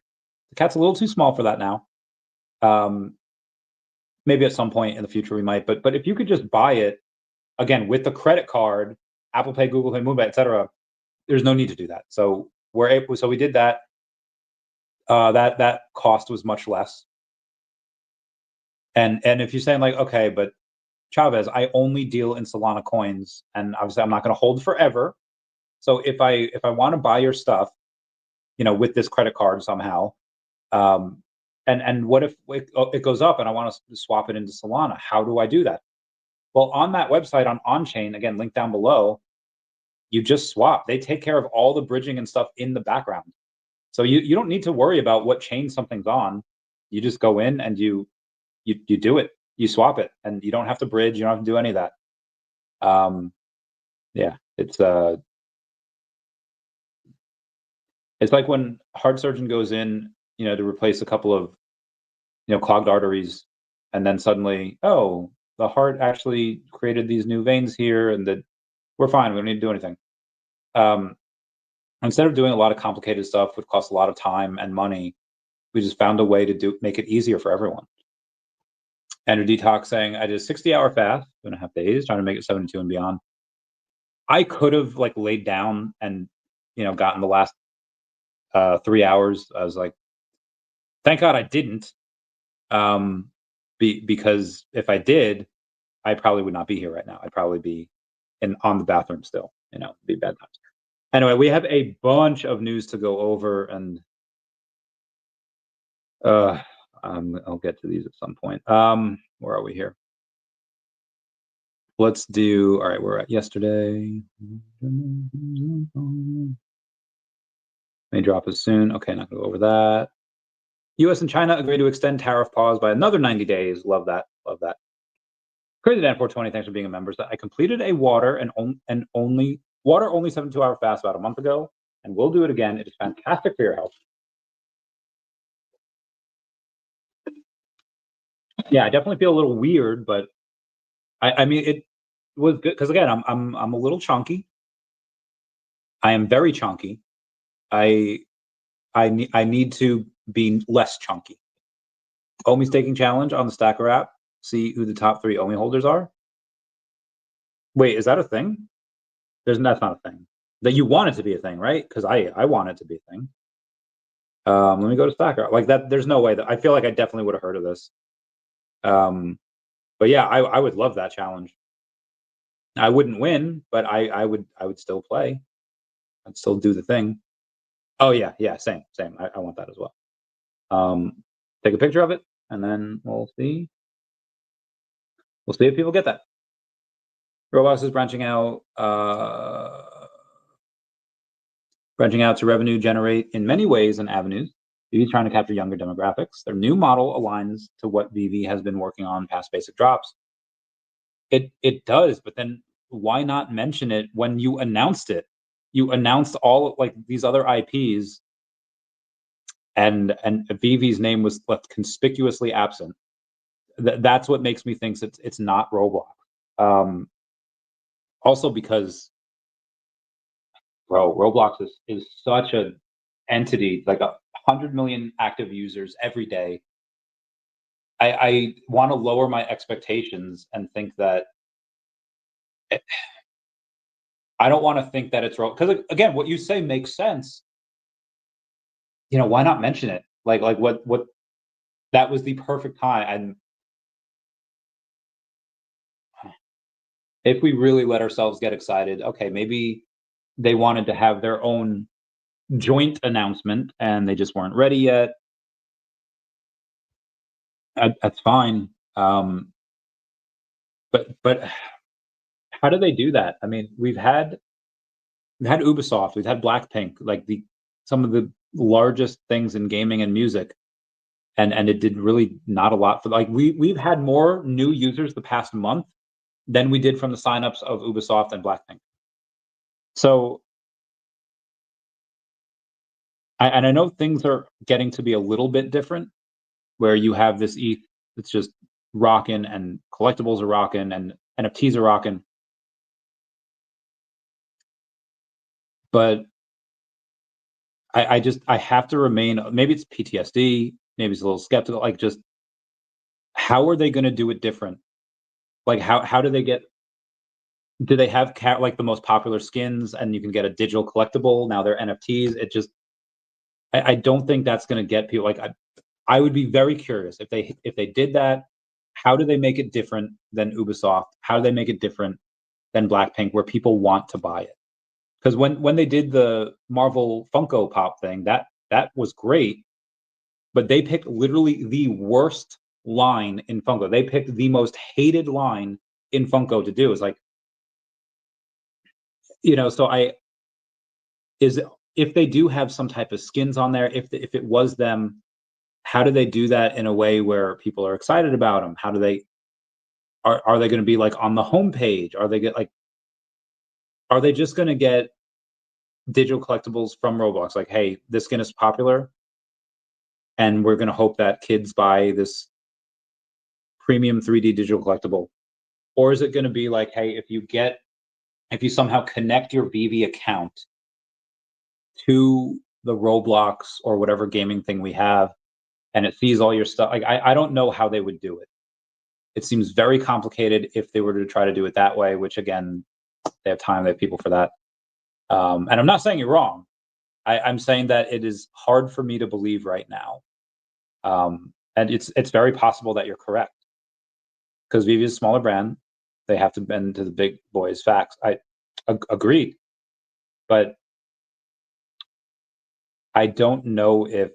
daCat's a little too small for that now. Maybe at some point in the future we might, but if you could just buy it, again, with the credit card, Apple Pay, Google Pay, MoonPay, etc., there's no need to do that. So we did that. That cost was much less. And if you're saying like, okay, but Chavez, I only deal in Solana coins, and obviously I'm not going to hold forever. So if I want to buy your stuff, with this credit card somehow, and what if it goes up and I want to swap it into Solana? How do I do that? Well, on that website on Chain, again, link down below, you just swap. They take care of all the bridging and stuff in the background. So you don't need to worry about what chain something's on. You just go in and you do it. You swap it, and you don't have to bridge. You don't have to do any of that. Yeah, it's like when heart surgeon goes in, to replace a couple of, clogged arteries, and then suddenly, oh, the heart actually created these new veins here, and that we're fine. We don't need to do anything. Instead of doing a lot of complicated stuff, which costs a lot of time and money, we just found a way to make it easier for everyone. Andrew Detox saying, I did a 60-hour fast, 2.5 days, trying to make it 72 and beyond. I could have like laid down and, gotten the last 3 hours. I was like, thank God I didn't. Because if I did, I probably would not be here right now. I'd probably be on the bathroom still, be bad times. Anyway, we have a bunch of news to go over, and I'll get to these at some point. Where are we here? Let's do, all right, we're at yesterday. May drop as soon. Okay, not gonna go over that. US and China agree to extend tariff pause by another 90 days. Love that, love that. Crazy Dan 420, thanks for being a member. So I completed a water only 72-hour fast about a month ago, and we'll do it again. It is fantastic for your health. Yeah, I definitely feel a little weird, but I mean, it was good because again, I'm a little chunky. I am very chunky. I need to be less chunky. OMI staking challenge on the Stacker app. See who the top 3 OMI holders are. Wait, is that a thing? That's not a thing. That you want it to be a thing, right? Because I want it to be a thing. Let me go to Stacker. Like that, there's no way that I feel like I definitely would have heard of this. But yeah, I would love that challenge. I wouldn't win, but I would still play. I'd still do the thing. Oh yeah, same. I want that as well. Take a picture of it, and then we'll see. We'll see if people get that. Roblox is branching out to revenue generate in many ways and avenues. VeVe trying to capture younger demographics. Their new model aligns to what VeVe has been working on past basic drops. It does, but then why not mention it when you announced it? You announced all like these other IPs, and VeVe's name was left conspicuously absent. That's what makes me think it's not Roblox. Also because, bro, Roblox is such an entity, like 100 million active users every day. I want to lower my expectations and think that I don't want to think that it's wrong. Because again, what you say makes sense. You know, why not mention it? Like what that was the perfect time. And if we really let ourselves get excited, okay, maybe they wanted to have their own joint announcement and they just weren't ready yet. That's fine. But how do they do that? I mean, we've had Ubisoft, we've had Blackpink, like some of the largest things in gaming and music, and it did really not a lot for, like, we've had more new users the past month than we did from the signups of Ubisoft and Blackpink. So I know things are getting to be a little bit different, where you have this ETH that's just rocking, and collectibles are rocking, and NFTs are rocking. But I have to remain, maybe it's PTSD, maybe it's a little skeptical, like, just how are they going to do it different? Like, how do they have like the most popular skins and you can get a digital collectible? Now they're NFTs. It just, I don't think that's going to get people. Like, I would be very curious if they did that. How do they make it different than Ubisoft? How do they make it different than Blackpink, where people want to buy it? Because when they did the Marvel Funko Pop thing, that was great, but they picked literally the worst line in Funko. They picked the most hated line in Funko to do. It's like, you know, so if they do have some type of skins on there, if it was them, how do they do that in a way where people are excited about them? How do they are they going to be like on the homepage? Are they just going to get digital collectibles from Roblox? Like, hey, this skin is popular, and we're going to hope that kids buy this premium 3D digital collectible. Or is it going to be like, hey, if you somehow connect your VeVe account to the Roblox or whatever gaming thing we have, and it sees all your stuff, like, I don't know how they would do it. It seems very complicated if they were to try to do it that way, which, again, they have time, they have people for that. And I'm not saying you're wrong. I'm saying that it is hard for me to believe right now. And it's very possible that you're correct, because VeVe is a smaller brand. They have to bend to the big boys' facts. I agreed, but I don't know if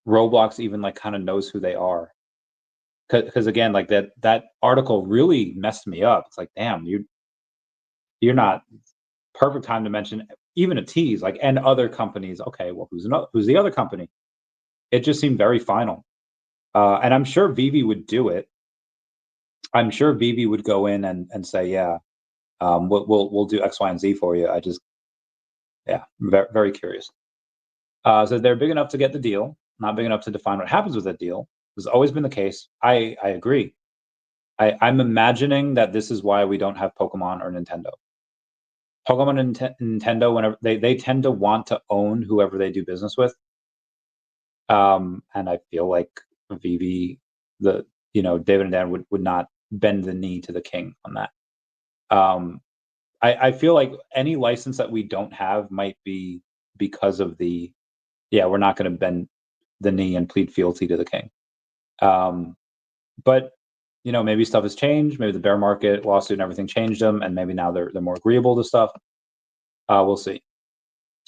Roblox even, like, kind of knows who they are. Because again, like, that article really messed me up. It's like, damn, you're not, perfect time to mention even a tease, like, and other companies. Okay, well, who's the other company? It just seemed very final. And I'm sure VeVe would do it. I'm sure VeVe would go in and say, yeah, we'll do X, Y, and Z for you. Yeah, very, very curious. So they're big enough to get the deal, not big enough to define what happens with that deal. This has always been the case. I agree. I'm imagining that this is why we don't have Pokemon or Nintendo. Pokemon and Nintendo, whenever they tend to want to own whoever they do business with. And I feel like VeVe, David and Dan would not bend the knee to the king on that. I feel like any license that we don't have might be because of we're not going to bend the knee and plead fealty to the king. But maybe stuff has changed. Maybe the bear market lawsuit and everything changed them, and maybe now they're more agreeable to stuff. We'll see.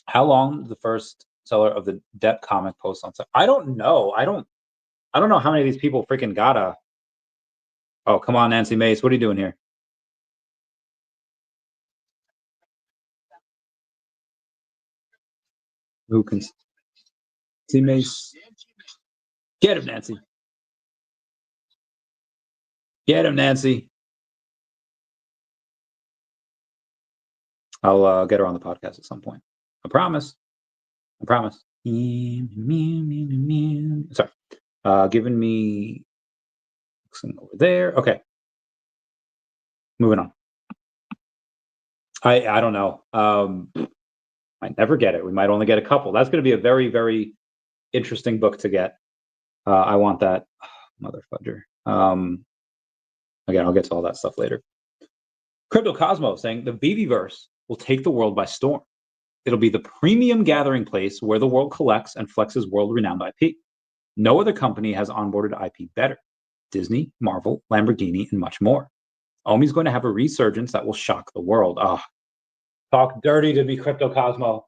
How long the first seller of the DEP comic post on sale? I don't know. I don't know how many of these people freaking gotta. Oh, come on, Nancy Mace. What are you doing here? Who can see Mace? Get him, Nancy. Get him, Nancy. I'll get her on the podcast at some point. I promise. I promise. Sorry. Giving me over there. Okay. Moving on. I don't know. Might never get it. We might only get a couple. That's going to be a very, very interesting book to get. I want that. Mother fudger. Again, I'll get to all that stuff later. Crypto Cosmo saying the VeVeverse will take the world by storm. It'll be the premium gathering place where the world collects and flexes world-renowned IP. No other company has onboarded IP better. Disney, Marvel, Lamborghini, and much more. OMI's going to have a resurgence that will shock the world. Oh, talk dirty to be Crypto Cosmo.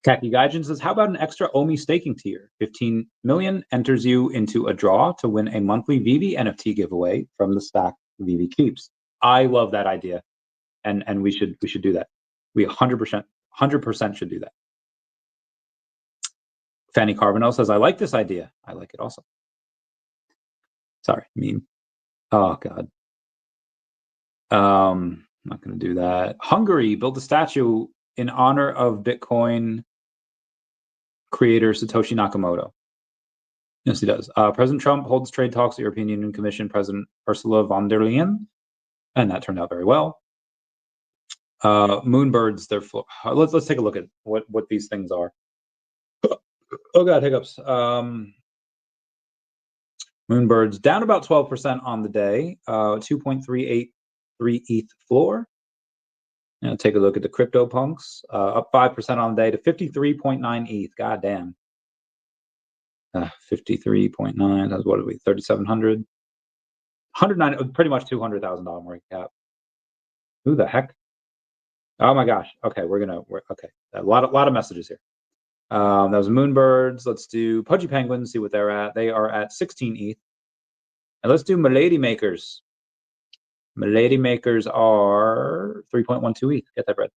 Kaki Gaijin says, how about an extra OMI staking tier? 15 million enters you into a draw to win a monthly VeVe NFT giveaway from the stack VeVe keeps. I love that idea. And we should do that. We 100% should do that. Fanny Carbonell says, I like this idea. I like it also. Sorry, meme. Oh, God. I'm not going to do that. Hungary built a statue in honor of Bitcoin creator Satoshi Nakamoto. Yes, he does. President Trump holds trade talks with European Union Commission President Ursula von der Leyen, and that turned out very well. Moonbirds, let's take a look at what these things are. Oh God, hiccups. Moonbirds down about 12% on the day, 2.383 ETH floor. Now take a look at the CryptoPunks, up 5% on the day to 53.9 ETH. God damn. 53.9, that's what are we, 3,700? 109, pretty much $200,000 market cap. Who the heck? Oh my gosh. Okay, okay. A lot of messages here. That was Moonbirds. Let's do Pudgy Penguins, see what they're at. They are at 16 ETH. And let's do Milady Makers. Milady Makers are 3.12 ETH. Get that bread.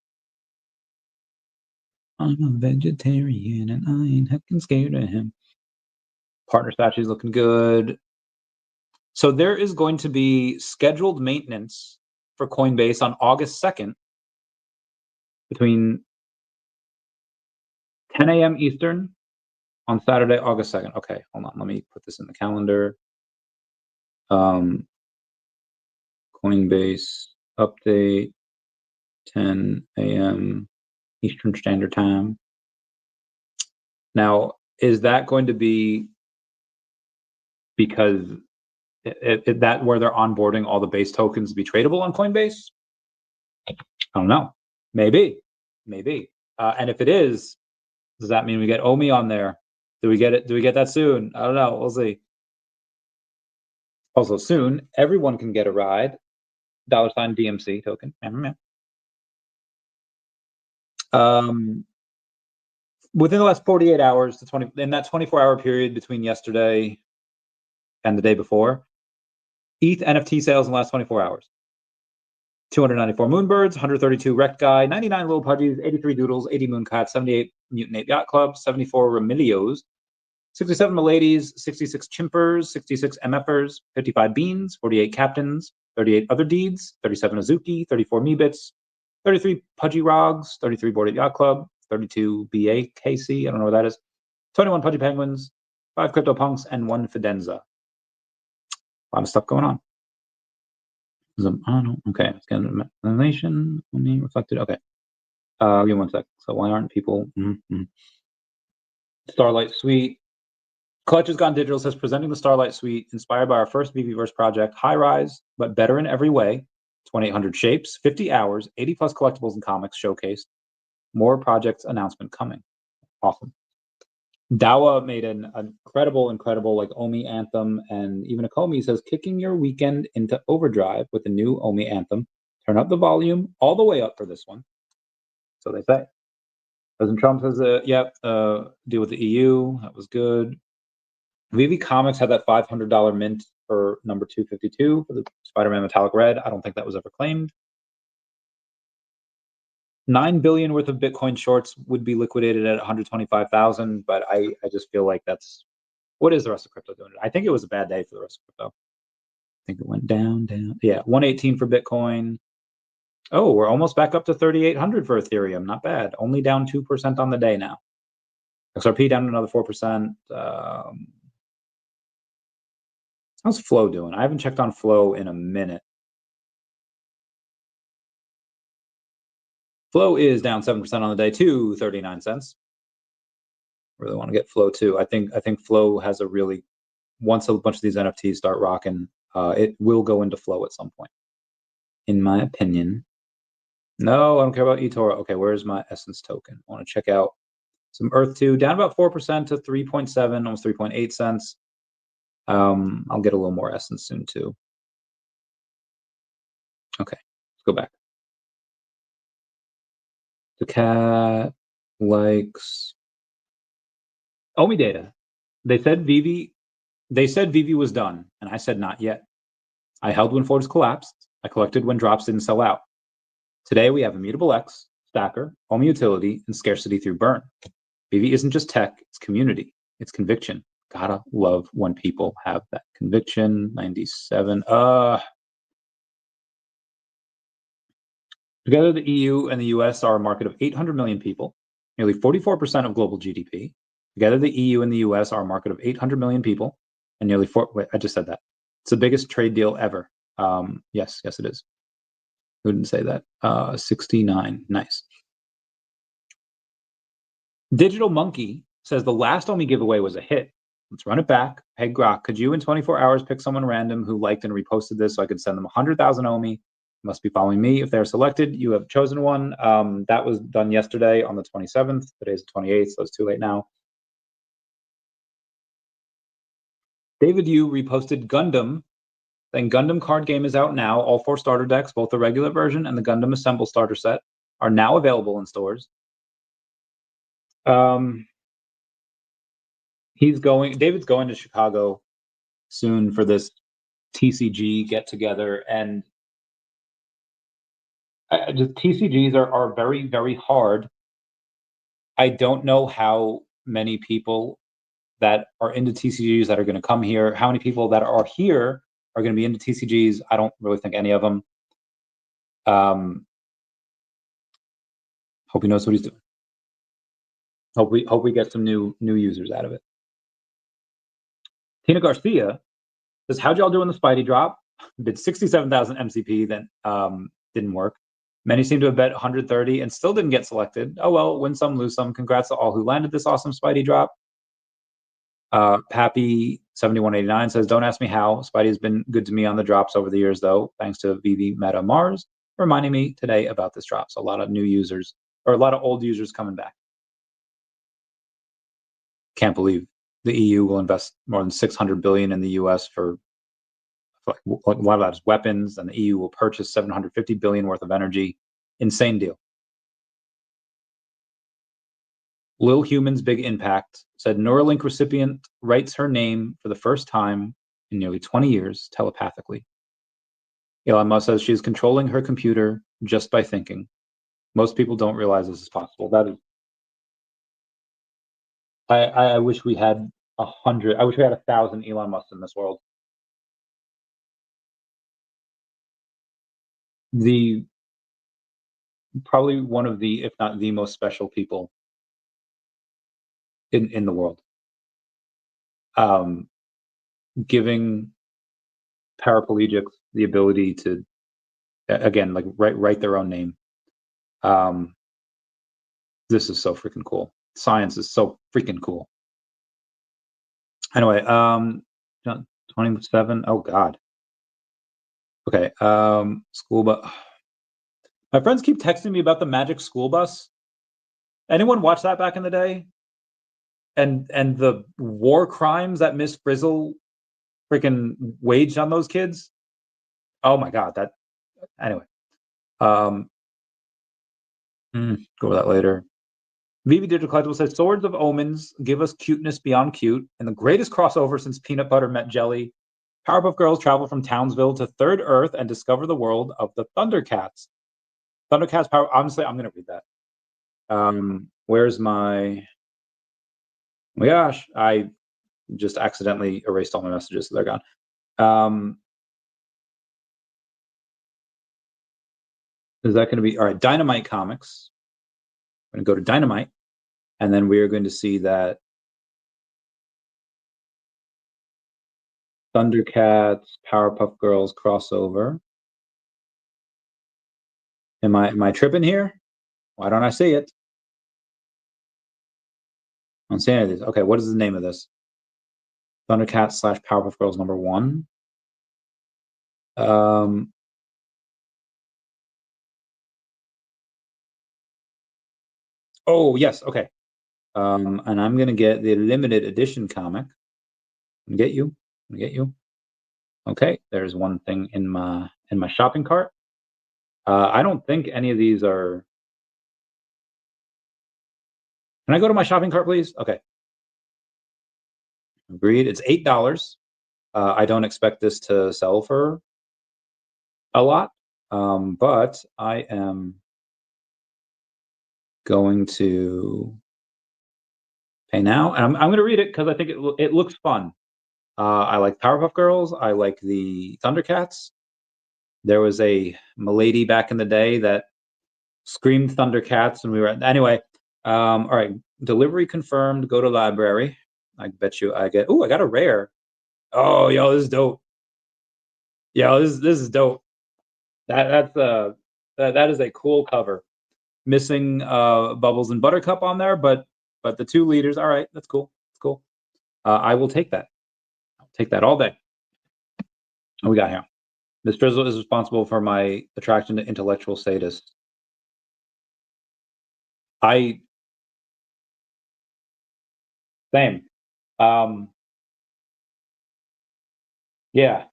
I'm a vegetarian and I ain't heckin' scared of him. Partner statues looking good. So there is going to be scheduled maintenance for Coinbase on August 2nd between 10 a.m. Eastern on Saturday, August 2nd. Okay, hold on. Let me put this in the calendar. Coinbase update, 10 a.m. Eastern Standard Time. Now, is that going to be because that where they're onboarding all the base tokens to be tradable on Coinbase? I don't know. Maybe. And if it is, does that mean we get OMI on there? Do we get it? Do we get that soon? I don't know. We'll see. Also soon, everyone can get a ride. $ DMC token. Within the last 48 hours, in that 24-hour period between yesterday and the day before, ETH NFT sales in the last 24 hours. 294 Moonbirds, 132 Wrecked Guy, 99 Little Pudgies, 83 Doodles, 80 Mooncats, 78 Mutant Ape Yacht Club, 74 Remilios, 67 Miladies, 66 Chimpers, 66 MFers, 55 Beans, 48 Captains, 38 Other Deeds, 37 Azuki, 34 Meebits, 33 Pudgy Rogs, 33 Boarded Yacht Club, 32 BAKC, I don't know what that is, 21 Pudgy Penguins, 5 CryptoPunks, and 1 Fidenza. A lot of stuff going on. I don't know. Okay, nation only reflected. Okay. Give me 1 sec. So why aren't people? Starlight Suite. Clutch has gone digital, says presenting the Starlight Suite, inspired by our first VeVeverse project, high rise, but better in every way. 2,800 shapes, 50 hours, 80 plus collectibles and comics showcased. More projects announcement coming. Awesome. Dawa made an incredible like OMI anthem, and even Akomi says kicking your weekend into overdrive with the new OMI anthem. Turn up the volume all the way up for this one. So they say. President Trump says, deal with the EU. That was good. VeVe Comics had that $500 mint for number 252 for the Spider-Man Metallic Red. I don't think that was ever claimed. 9 billion worth of Bitcoin shorts would be liquidated at 125,000, but I just feel like that's what is the rest of crypto doing? I think it was a bad day for the rest of crypto. I think it went down. Yeah, 118 for Bitcoin. Oh, we're almost back up to 3,800 for Ethereum. Not bad. Only down 2% on the day now. XRP down another 4%. How's Flow doing? I haven't checked on Flow in a minute. Flow is down 7% on the day to 39 cents. Really want to get Flow too. I think Flow has a really, once a bunch of these NFTs start rocking, it will go into Flow at some point, in my opinion. No, I don't care about eToro. Okay, where's my Essence token? I want to check out some Earth2, down about 4% to 3.7, almost 3.8 cents. I'll get a little more Essence soon too. Okay, let's go back. daCat likes OMI data. They said VeVe was done, and I said not yet. I held when floors collapsed. I collected when drops didn't sell out. Today we have Immutable X, Stacker, OMI utility, and scarcity through burn. VeVe isn't just tech, it's community, it's conviction. Gotta love when people have that conviction. 97. Together, the EU and the US are a market of 800 million people, nearly 44% of global GDP. Together, the EU and the US are a market of 800 million people, and nearly wait, I just said that. It's the biggest trade deal ever. Yes, it is. Who didn't say that? 69. Nice. Digital Monkey says the last OMI giveaway was a hit. Let's run it back. Hey, Grok, could you in 24 hours pick someone random who liked and reposted this so I could send them 100,000 OMI? You must be following me. If they're selected, you have chosen one. That was done yesterday on the 27th. Today's the 28th, so it's too late now. David Yu reposted Gundam. Then Gundam card game is out now. All 4 starter decks, both the regular version and the Gundam Assemble starter set, are now available in stores. David's going to Chicago soon for this TCG get together, and just TCGs are very, very hard. I don't know how many people that are into TCGs that are going to come here. How many people that are here are going to be into TCGs? I don't really think any of them. Hope he knows what he's doing. Hope we get some new users out of it. Tina Garcia says, how'd y'all do on the Spidey drop? Bid 67,000 MCP, then didn't work. Many seem to have bet 130 and still didn't get selected. Oh well, win some, lose some. Congrats to all who landed this awesome Spidey drop. Pappy7189 says, don't ask me how. Spidey has been good to me on the drops over the years, though, thanks to VeVe Meta Mars, reminding me today about this drop. So a lot of new users, or a lot of old users coming back. Can't believe the EU will invest more than 600 billion in the US for a lot of that is weapons, and the EU will purchase 750 billion worth of energy. Insane deal. Lil Human's Big Impact said Neuralink recipient writes her name for the first time in nearly 20 years telepathically. Elon Musk says she is controlling her computer just by thinking. Most people don't realize this is possible. That is, I wish we had 100. I wish we had 1,000 Elon Musks in this world. probably one of the, if not the most special people in the world. Giving paraplegics the ability to, again, like write their own name. This is so freaking cool. Science is so freaking cool. Anyway, 27. Oh God. Okay. School bus. My friends keep texting me about the magic school bus. Anyone watch that back in the day? And the war crimes that Miss Frizzle freaking waged on those kids? Oh my God. That. Anyway. Go over that later. VeVe Digital Collectible says, Swords of Omens give us cuteness beyond cute, and the greatest crossover since peanut butter met jelly. Powerpuff Girls travel from Townsville to Third Earth and discover the world of the Thundercats. Thundercats power. Honestly, I'm going to read that. Where's my... Oh my gosh, I just accidentally erased all my messages, so they're gone. Is that going to be... All right, Dynamite Comics. I'm going to go to Dynamite, and then we are going to see that Thundercats, Powerpuff Girls crossover. Am I tripping here? Why don't I see it? I don't see any of these. Okay, what is the name of this? Thundercats / Powerpuff Girls #1. Oh yes, okay. And I'm gonna get the limited edition comic. I'm gonna get you. Okay, there's one thing in my shopping cart. I don't think any of these are. Can I go to my shopping cart, please? Okay. Agreed. It's $8. I don't expect this to sell for a lot, but I am going to pay now, and I'm going to read it because I think it looks fun. I like Powerpuff Girls. I like the Thundercats. There was a milady back in the day that screamed Thundercats when we were anyway. All right, delivery confirmed. Go to library. I bet you I get. Oh, I got a rare. Oh, yo, this is dope. Yo, this is dope. That is a cool cover. Missing Bubbles and Buttercup on there, but the 2 leaders. All right, that's cool. That's cool. I will take that. I'll take that all day. What we got here? Miss Frizzle is responsible for my attraction to intellectual sadists. Same. Yeah.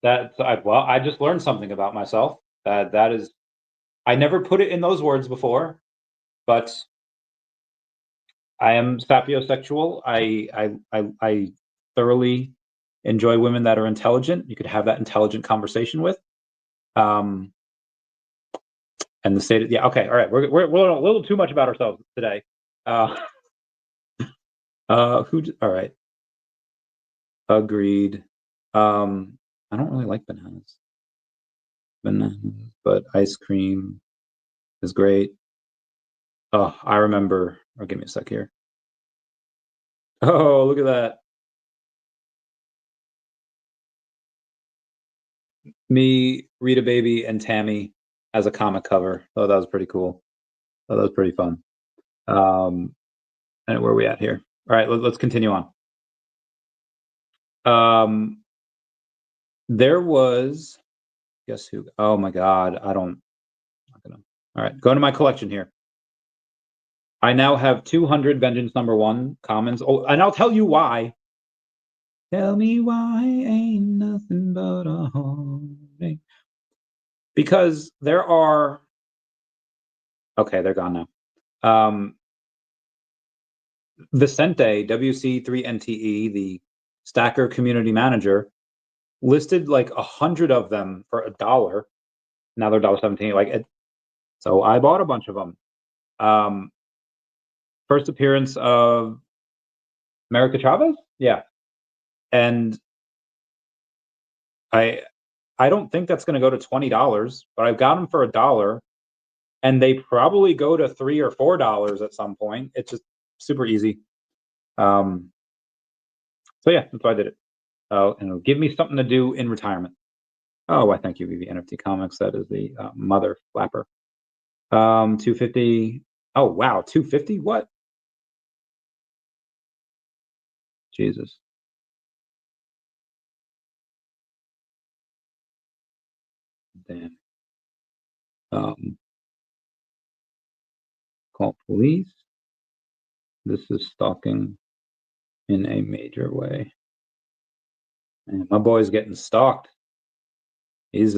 I just learned something about myself. That is, I never put it in those words before, but I am sapiosexual. I thoroughly enjoy women that are intelligent. You could have that intelligent conversation with. And the state, yeah, okay, all right. We're a little too much about ourselves today. All right. Agreed. I don't really like bananas. But ice cream is great. Oh, I remember. Oh, give me a sec here. Oh, look at that. Me, Rita Baby, and Tammy as a comic cover. Oh, that was pretty cool. Oh, that was pretty fun. And where are we at here? All right, let's continue on. There was, guess who? Oh my God, I'm not gonna. All right, go to my collection here. I now have 200 Vengeance #1 commons. Oh, and I'll tell you why. Tell me why ain't nothing but a heartache. Because there are. Okay, they're gone now. Vicente, WC3NTE, the Stacker community manager, listed like 100 of them for $1. Now they're $1.17. Like it, so I bought a bunch of them. First appearance of America Chavez, yeah, and I don't think that's going to go to $20, but I've got them for $1. and they probably go to $3 or $4 at some point. It's just super easy. So yeah, that's why I did it. And it'll give me something to do in retirement. Oh, why thank you, VeVe NFT Comics. That is the mother flapper. 250. Oh wow, 250. What? Jesus. Damn. Call police. This is stalking in a major way. And my boy's getting stalked. He is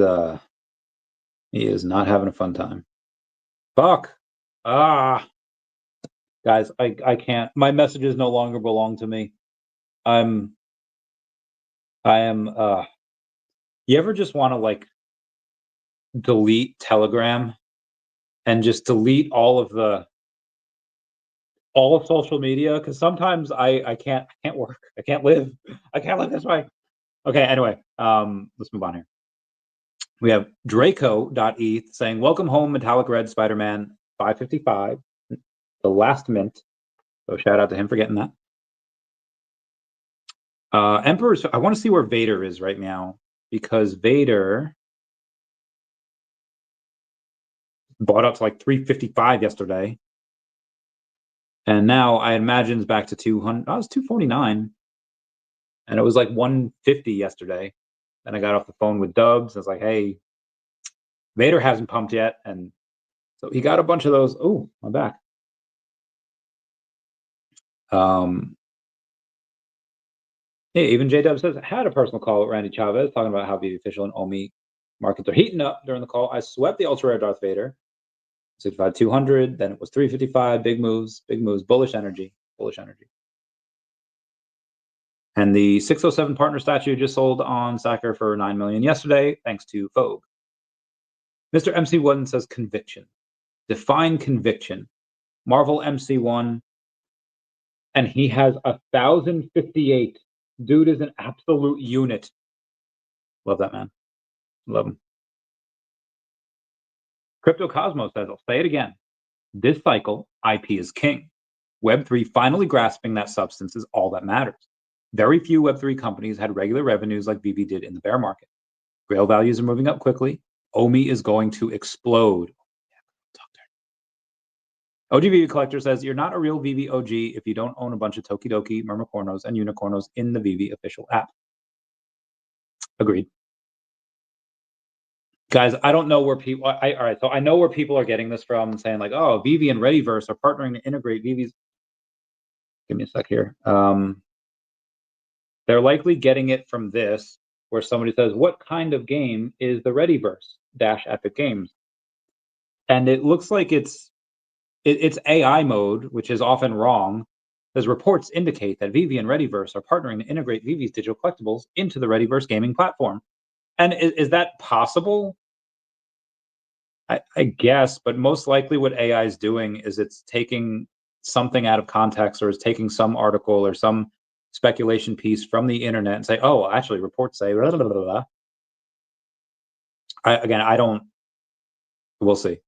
not having a fun time. Fuck. Guys, I can't. My messages no longer belong to me. I am you ever just want to like delete Telegram and just delete all of social media? Because sometimes I can't work. I can't live this way. Okay, anyway, let's move on here. We have Draco.eth saying, welcome home, Metallic Red Spider-Man 555, the last mint. So shout out to him for getting that. Emperor's, I want to see where Vader is right now, because Vader bought up to like 355 yesterday. And now I imagine it's back to 200. I was 249. And it was like 150 yesterday. Then I got off the phone with Dubs. I was like, hey, Vader hasn't pumped yet. And so he got a bunch of those. Oh, my back. Hey, even J-Dub says, I had a personal call with Randy Chavez talking about how VeVe Official and OMI markets are heating up during the call. I swept the ultra rare Darth Vader. 65 200, then it was 355. Big moves, bullish energy. And the 607 partner statue just sold on Sacker for 9 million yesterday, thanks to Vogue. Mr. MC1 says conviction. Define conviction. Marvel MC1, and he has 1,058. Dude is an absolute unit. Love that man. Love him. Crypto Cosmos says, I'll say it again. This cycle, IP is king. Web3 finally grasping that substance is all that matters. Very few Web3 companies had regular revenues like VeVe did in the bear market. Grail values are moving up quickly. OMI is going to explode. OG VeVe Collector says, you're not a real VeVe OG if you don't own a bunch of Tokidoki, Mermacornos, and Unicornos in the VeVe official app. Agreed. Guys, I don't know where people... all right, so I know where people are getting this from, saying like, oh, VeVe and Readyverse are partnering to integrate VeVe's... Give me a sec here. They're likely getting it from this, where somebody says, what kind of game is the Readyverse - Epic Games? And it looks like it's AI mode, which is often wrong, as reports indicate that VeVe and Readyverse are partnering to integrate VeVe's digital collectibles into the Readyverse gaming platform. And is that possible? I guess, but most likely what AI is doing is it's taking something out of context, or is taking some article or some speculation piece from the internet and say, oh, actually reports say blah, blah, blah, blah. I don't, we'll see.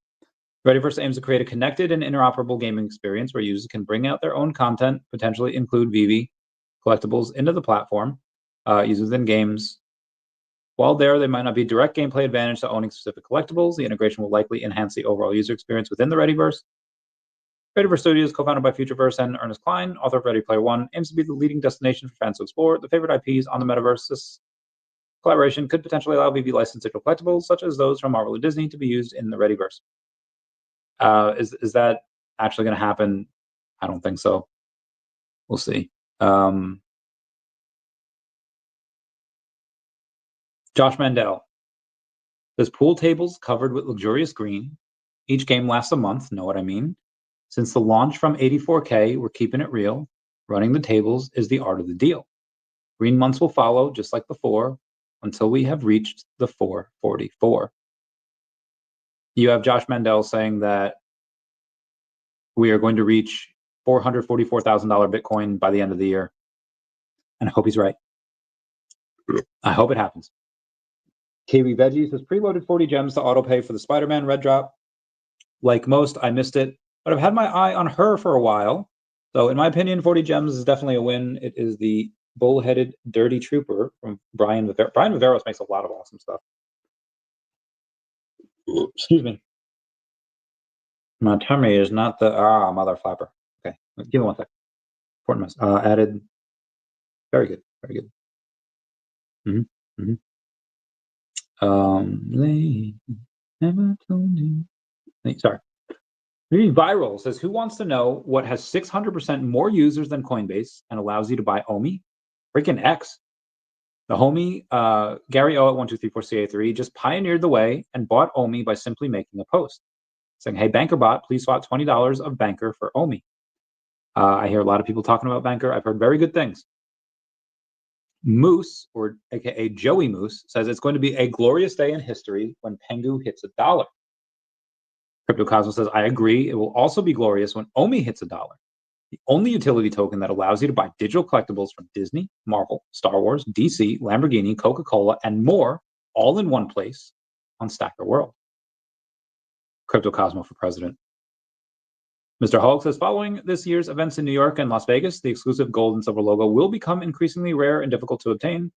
Readyverse aims to create a connected and interoperable gaming experience where users can bring out their own content, potentially include VeVe collectibles into the platform, users in games. While there, they might not be direct gameplay advantage to owning specific collectibles. The integration will likely enhance the overall user experience within the Readyverse. Readyverse Studios, co-founded by Futureverse and Ernest Cline, author of Ready Player One, aims to be the leading destination for fans to explore the favorite IPs on the metaverse. This collaboration could potentially allow VeVe licensed digital collectibles, such as those from Marvel or Disney, to be used in the Readyverse. Is that actually going to happen? I don't think so. We'll see. Josh Mandel says, pool tables covered with luxurious green. Each game lasts a month. Know what I mean? Since the launch from 84K, we're keeping it real. Running the tables is the art of the deal. Green months will follow, just like before, until we have reached the 444. You have Josh Mandel saying that we are going to reach $444,000 Bitcoin by the end of the year. And I hope he's right. I hope it happens. Kiwi Veggie says, preloaded 40 gems to autopay for the Spider-Man red drop. Like most, I missed it, but I've had my eye on her for a while. So in my opinion, 40 gems is definitely a win. It is the bull-headed dirty trooper from Brian Viveros. Brian Viveros makes a lot of awesome stuff. Excuse me. My tummy is not the mother flapper. Okay, give me one second. Important mess. Added. Very good. Very good. They never told you. Sorry. Viral says, who wants to know what has 600% more users than Coinbase and allows you to buy OMI? Freaking X. The homie, Gary O at 1234CA3, just pioneered the way and bought OMI by simply making a post saying, hey, BankerBot, please swap $20 of Banker for OMI. I hear a lot of people talking about Banker. I've heard very good things. Moose, or aka Joey Moose, says it's going to be a glorious day in history when Pengu hits $1. CryptoCosmos says, I agree. It will also be glorious when OMI hits $1. The only utility token that allows you to buy digital collectibles from Disney, Marvel, Star Wars, DC, Lamborghini, Coca-Cola, and more, all in one place on Stacker World. CryptoCosmo for president. Mr. Hulk says, following this year's events in New York and Las Vegas, the exclusive gold and silver logo will become increasingly rare and difficult to obtain.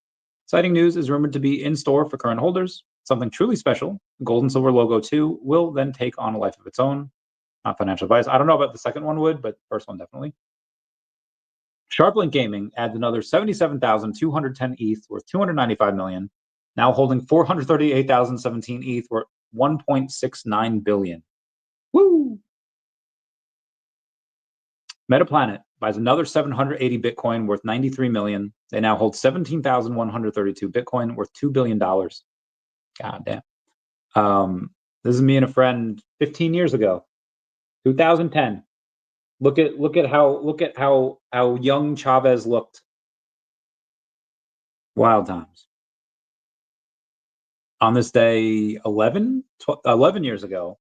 Exciting news is rumored to be in store for current holders. Something truly special, gold and silver logo 2, will then take on a life of its own. Not financial advice. I don't know about the second one would, but the first one definitely. Sharplink Gaming adds another 77,210 ETH worth 295 million, now holding 438,017 ETH worth 1.69 billion. Woo! Metaplanet buys another 780 Bitcoin worth 93 million. They now hold 17,132 Bitcoin worth $2 billion. God damn. This is me and a friend 15 years ago, 2010. Look at how young Chavez looked. Wild times. On this day 11 years ago,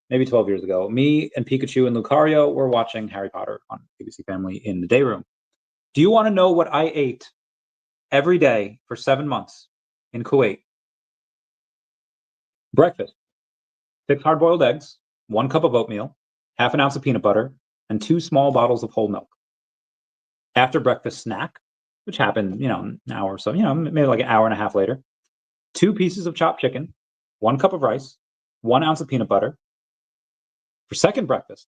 maybe 12 years ago, me and Pikachu and Lucario were watching Harry Potter on ABC Family in the day room. Do you want to know what I ate every day for 7 months in Kuwait? Breakfast: 6 hard-boiled eggs, 1 cup of oatmeal, half an ounce of peanut butter, and 2 small bottles of whole milk. After breakfast snack, which happened, an hour or so, maybe like an hour and a half later, 2 pieces of chopped chicken, 1 cup of rice, 1 ounce of peanut butter. For second breakfast,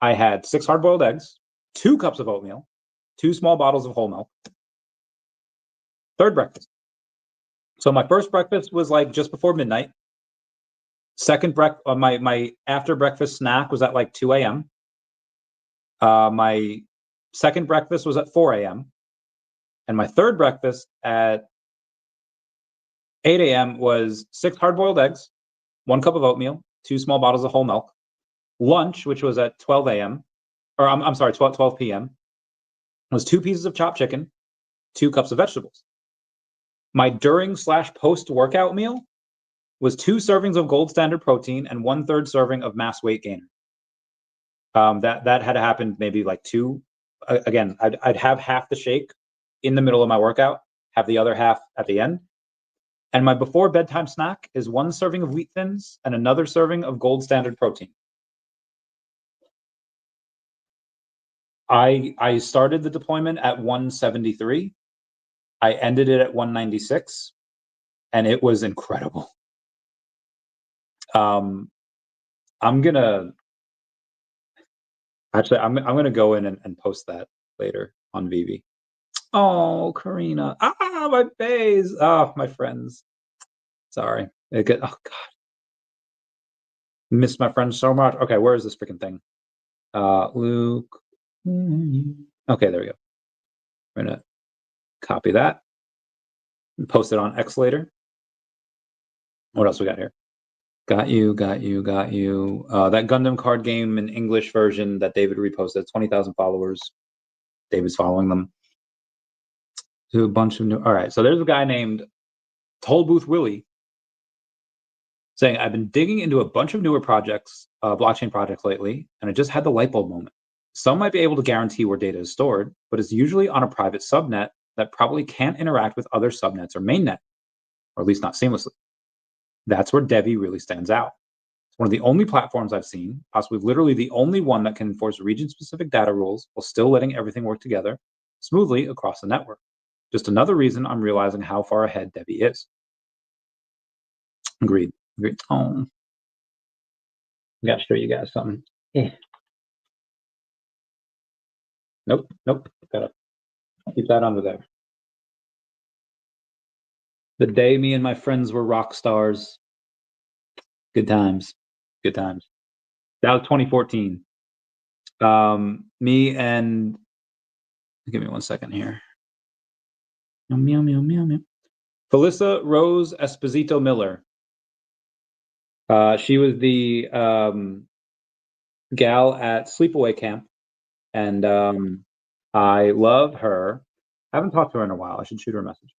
I had 6 hard-boiled eggs, 2 cups of oatmeal, 2 small bottles of whole milk. Third breakfast. So my first breakfast was like just before midnight. Second my after breakfast snack was at like 2 a.m. My second breakfast was at 4 a.m. And my third breakfast at 8 a.m. was 6 hard-boiled eggs, 1 cup of oatmeal, 2 small bottles of whole milk. Lunch, which was at 12 a.m., or I'm sorry, 12 p.m., was 2 pieces of chopped chicken, 2 cups of vegetables. My during/post-workout meal was 2 servings of gold standard protein and 1/3 serving of mass weight gainer. That had happened maybe like 2. Again, I'd have half the shake in the middle of my workout, have the other half at the end. And my before bedtime snack is 1 serving of wheat thins and another serving of gold standard protein. I started the deployment at 173. I ended it at 196, and it was incredible. I'm gonna go in and post that later on VeVe. Oh, Karina. My face. Oh, my friends. Sorry. Oh God. Missed my friends so much. Okay, where is this freaking thing? Luke. Okay, there we go. We're gonna copy that and post it on X later. What else we got here? Got you. That Gundam card game in English version that David reposted, 20,000 followers. David's following them. To a bunch of new. All right, so there's a guy named Toll Booth Willie saying, I've been digging into a bunch of newer projects, blockchain projects lately, and I just had the light bulb moment. Some might be able to guarantee where data is stored, but it's usually on a private subnet that probably can't interact with other subnets or mainnet, or at least not seamlessly. That's where DEVVE really stands out. one of the only platforms I've seen, possibly literally the only one that can enforce region-specific data rules while still letting everything work together smoothly across the network. Just another reason I'm realizing how far ahead DEVVE is. Agreed. Oh, I gotta show you guys something. Yeah. Nope. Gotta keep that under there. The day me and my friends were rock stars. Good times. That was 2014. Me and give me 1 second here. Meow, meow, meow, meow. Felissa Rose Esposito Miller. She was the gal at Sleepaway Camp, and I love her. I haven't talked to her in a while. I should shoot her a message.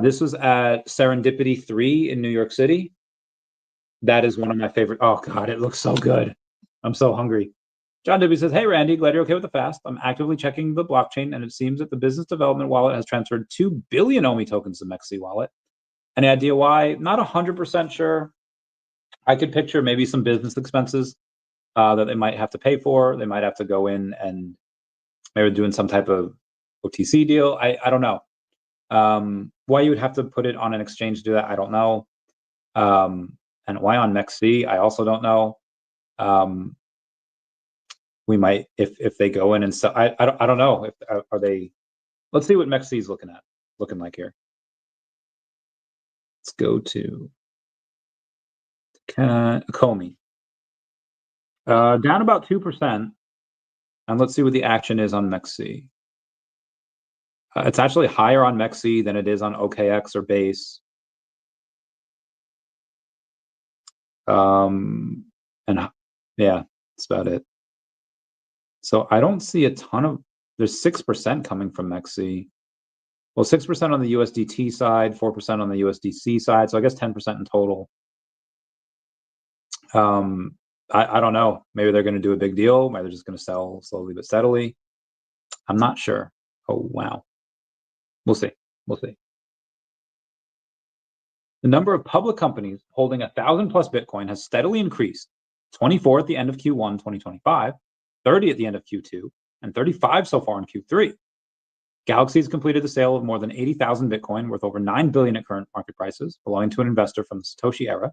This was at Serendipity 3 in New York City. That is one of my favorite. Oh God, it looks so good. I'm so hungry. John W says, "Hey Randy, glad you're okay with the fast. I'm actively checking the blockchain, and it seems that the business development wallet has transferred 2 billion OMI tokens to MEXC wallet. Any idea why? Not 100% sure. I could picture maybe some business expenses that they might have to pay for. They might have to go in and maybe doing some type of OTC deal. I don't know. Why you would have to put it on an exchange to do that, I don't know. And why on MEXC, I also don't know. We might, if they go in and sell, I don't know. If are they? Let's see what MEXC is looking like here. Let's go to Comey. Down about 2%. And let's see what the action is on MEXC. It's actually higher on MEXC than it is on OKX or Base. And yeah, that's about it. So I don't see a ton of, there's 6% coming from MEXC. Well, 6% on the USDT side, 4% on the USDC side. So I guess 10% in total. I don't know. Maybe they're going to do a big deal. Maybe they're just going to sell slowly but steadily. I'm not sure. Oh, wow. We'll see. The number of public companies holding 1,000 plus Bitcoin has steadily increased. 24 at the end of Q1 2025, 30 at the end of Q2, and 35 so far in Q3. Galaxy has completed the sale of more than 80,000 Bitcoin worth over 9 billion at current market prices, belonging to an investor from the Satoshi era.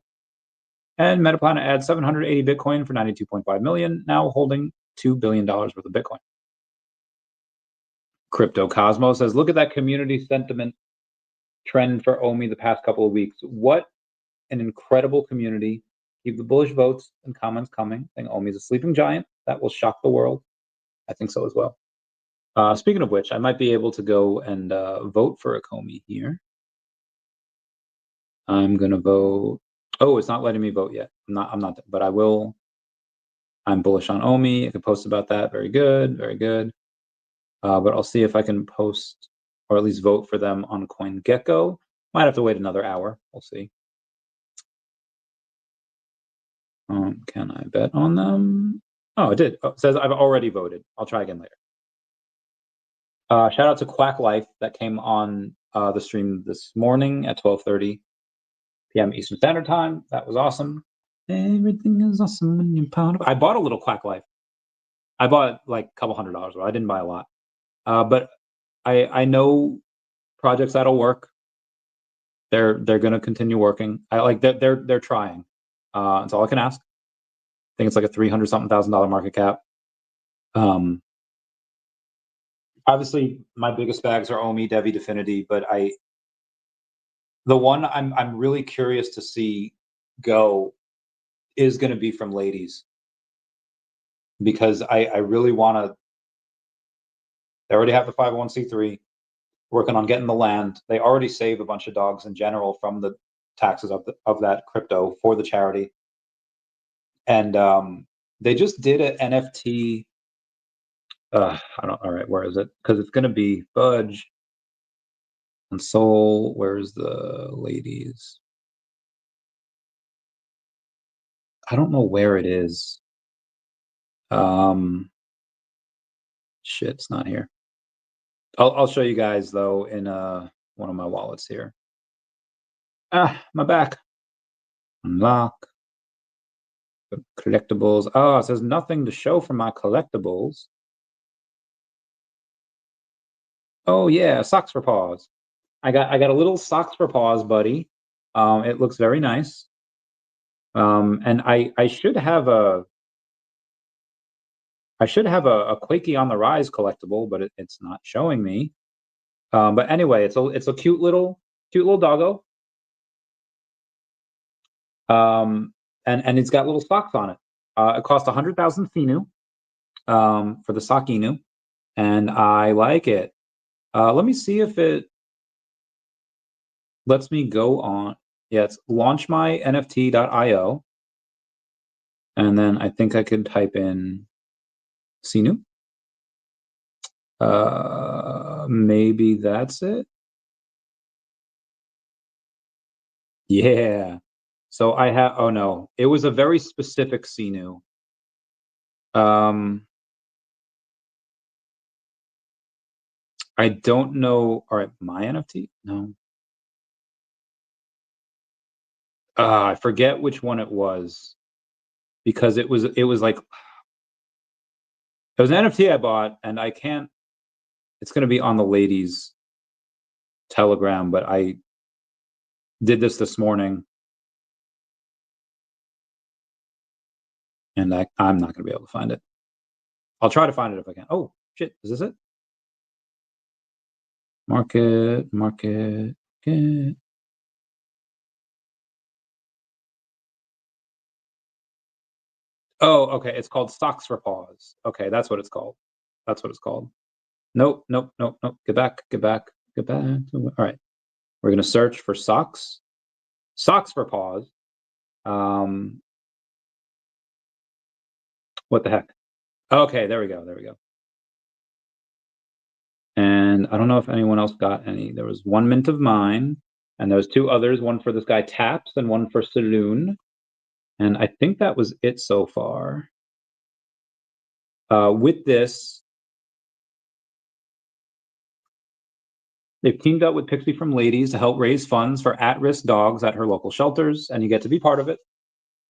And Metaplanet adds 780 Bitcoin for 92.5 million, now holding $2 billion worth of Bitcoin. Crypto Cosmo says, look at that community sentiment trend for OMI the past couple of weeks. What an incredible community. Keep the bullish votes and comments coming. I think OMI is a sleeping giant that will shock the world. I think so as well. Speaking of which, I might be able to go and vote for a Comey here. I'm gonna vote. Oh, it's not letting me vote yet. I'm not, but I will. I'm bullish on OMI. I can post about that. Very good. But I'll see if I can post or at least vote for them on CoinGecko. Might have to wait another hour. We'll see. Can I bet on them? Oh, it did. Oh, it says I've already voted. I'll try again later. Shout out to Quack Life that came on the stream this morning at 12:30 p.m. Eastern Standard Time. That was awesome. Everything is awesome when you're proud of. I bought a little Quack Life. I bought like a couple $100. I didn't buy a lot, but I know projects that'll work. They're going to continue working. I like they're trying. That's all I can ask. I think it's like a $300,000 market cap. Obviously, my biggest bags are OMI, DEVVE, Definity, but the one I'm really curious to see go is going to be from Ladies, because I really want to. They already have the 501c3, working on getting the land. They already save a bunch of dogs in general from the taxes of that crypto for the charity, and they just did an NFT. All right, where is it? Because it's going to be Fudge and Soul. Where's the Ladies? I don't know where it is. Shit, it's not here. I'll show you guys though in one of my wallets here. My back. Unlock. Collectibles. Oh, it says nothing to show for my collectibles. Oh yeah, socks for paws. I got a little socks for paws, buddy. It looks very nice. And I should have a Quakey on the Rise collectible, but it's not showing me. But anyway, it's a cute little doggo. And it's got little socks on it. It cost 100,000 Finu for the sock Inu, and I like it. Let me see if it lets me go on. Yeah, it's launchmynft.io, and then I think I could type in Sinu. Maybe that's it. Yeah. So I have. Oh no, it was a very specific Sinu. I don't know. All right, my NFT? No. I forget which one it was, because it was like, it was an NFT I bought, and I can't. It's going to be on the ladies' Telegram, but I did this morning, and I'm not going to be able to find it. I'll try to find it if I can. Oh shit! Is this it? Market. Oh, okay. It's called Stocks for Paws. Okay, that's what it's called. That's what it's called. Nope. Get back. All right. We're gonna search for socks. Socks for paws. What the heck? Okay, there we go. And I don't know if anyone else got any. There was one mint of mine, and there was two others, one for this guy Taps and one for Saloon. And I think that was it so far. With this, they've teamed up with Pixie from Ladies to help raise funds for at-risk dogs at her local shelters, and you get to be part of it.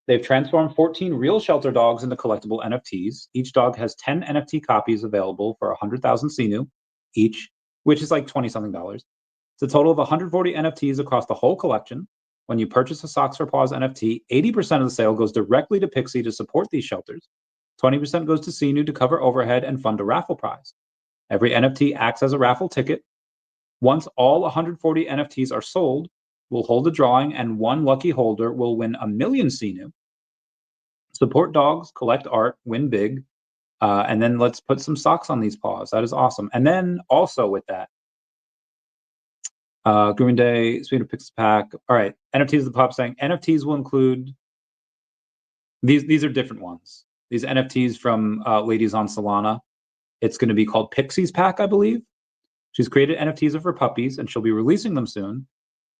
They've transformed 14 real shelter dogs into collectible NFTs. Each dog has 10 NFT copies available for 100,000 Sinu each, which is like $20-something. It's a total of 140 NFTs across the whole collection. When you purchase a Socks for Paws NFT, 80% of the sale goes directly to Pixie to support these shelters. 20% goes to Sinu to cover overhead and fund a raffle prize. Every NFT acts as a raffle ticket. Once all 140 NFTs are sold, we'll hold a drawing, and one lucky holder will win 1 million Sinu. Support dogs, collect art, win big, and then let's put some socks on these paws. That is awesome. And then also with that, Grooming Day, Sweeter Picks Pack. All right, NFTs. The pop saying NFTs will include these are different ones. These NFTs from ladies on Solana. It's going to be called Pixie's Pack, I believe. She's created NFTs of her puppies, and she'll be releasing them soon.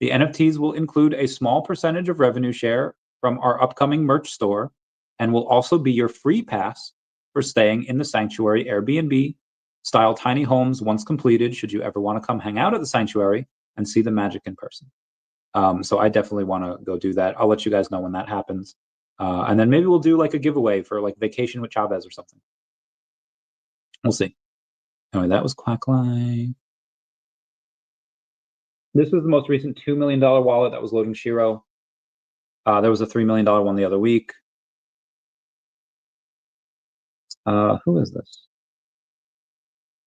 The NFTs will include a small percentage of revenue share from our upcoming merch store, and will also be your free pass for staying in the Sanctuary Airbnb style tiny homes once completed, should you ever want to come hang out at the Sanctuary and see the magic in person. So I definitely want to go do that. I'll let you guys know when that happens. And then maybe we'll do like a giveaway for like Vacation with Chavez or something. We'll see. Anyway, that was Quacklife. This was the most recent $2 million wallet that was loading Shiro. There was a $3 million one the other week. Who is this?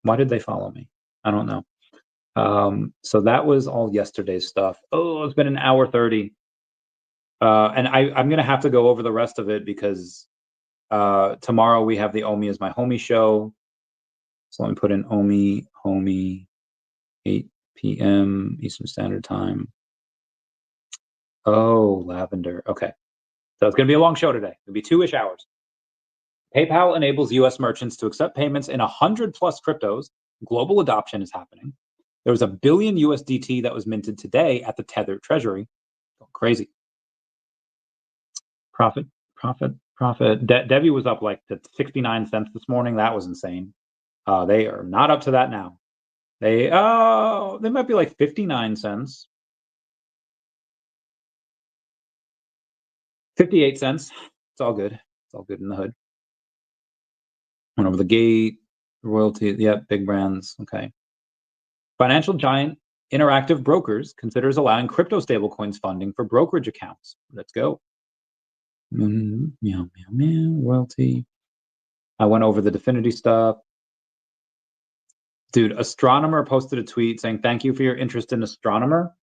Why did they follow me? I don't know. So that was all yesterday's stuff. Oh, it's been an hour 30. And I'm going to have to go over the rest of it because tomorrow we have the OMI is my homie show. So let me put in homie, 8 p.m. Eastern Standard Time. Oh, lavender. Okay. So it's going to be a long show today. It'll be 2-ish hours. PayPal enables U.S. merchants to accept payments in 100+ cryptos. Global adoption is happening. There was $1 billion USDT that was minted today at the Tether Treasury. Crazy. Profit. DEVVE was up like to 69 cents this morning. That was insane. They are not up to that now. They might be like 59 cents. 58 cents. It's all good. It's all good in the hood. Went over the gate, royalty, yep, big brands. Okay. Financial giant Interactive Brokers considers allowing crypto stablecoins funding for brokerage accounts. Let's go. Meow, meow, meow, royalty. I went over the Definity stuff. Dude, Astronomer posted a tweet saying, thank you for your interest in Astronomer.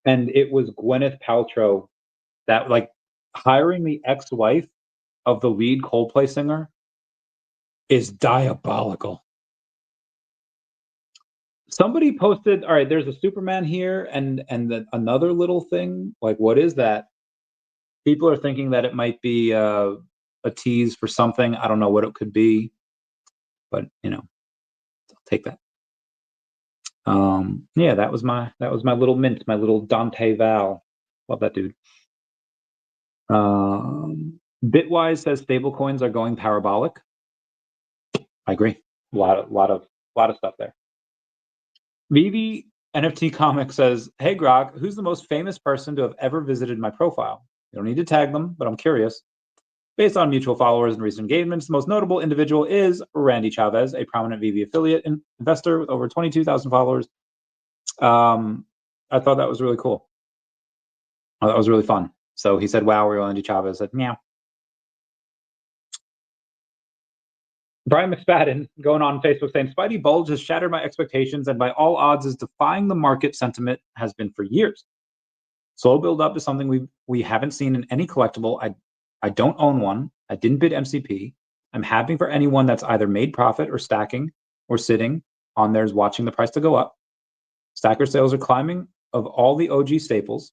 And it was Gwyneth Paltrow that, like, hiring the ex-wife of the lead Coldplay singer is diabolical. Somebody posted, all right, there's a Superman here and another little thing. Like, what is that? People are thinking that it might be a tease for something. I don't know what it could be, but you know, I'll take that. Yeah, that was my little mint, my little Dante Val. Love that dude. Bitwise says stablecoins are going parabolic. I agree. A lot of stuff there. VeVe NFT Comic says, hey Grog, who's the most famous person to have ever visited my profile? You don't need to tag them, but I'm curious. Based on mutual followers and recent engagements, the most notable individual is Randy Chavez, a prominent VeVe affiliate investor with over 22,000 followers. I thought that was really cool. That was really fun. So he said, wow, we're Randy Chavez. I said, meow. Brian McSpadden going on Facebook saying, Spidey Bulge has shattered my expectations and by all odds is defying the market sentiment has been for years. Slow build up is something we haven't seen in any collectible. I don't own one. I didn't bid MCP. I'm happy for anyone that's either made profit or stacking or sitting on theirs watching the price to go up. Stacker sales are climbing of all the OG staples.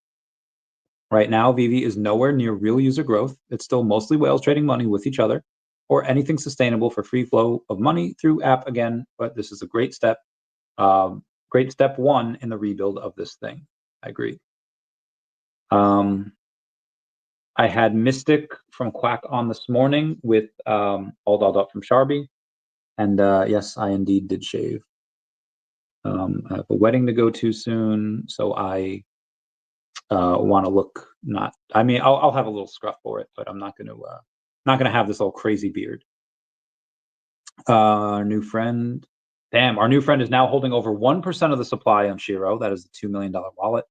Right now, VeVe is nowhere near real user growth. It's still mostly whales trading money with each other or anything sustainable for free flow of money through app again. But this is a great step. Great step one in the rebuild of this thing. I agree. I had Mystic from Quack on this morning with all dolled up from Sharby. And yes, I indeed did shave. I have a wedding to go to soon, so I want to look not. I mean, I'll have a little scruff for it, but I'm not gonna have this all crazy beard. Our new friend, damn, our new friend is now holding over 1% of the supply on Shiro. That is the $2 million wallet.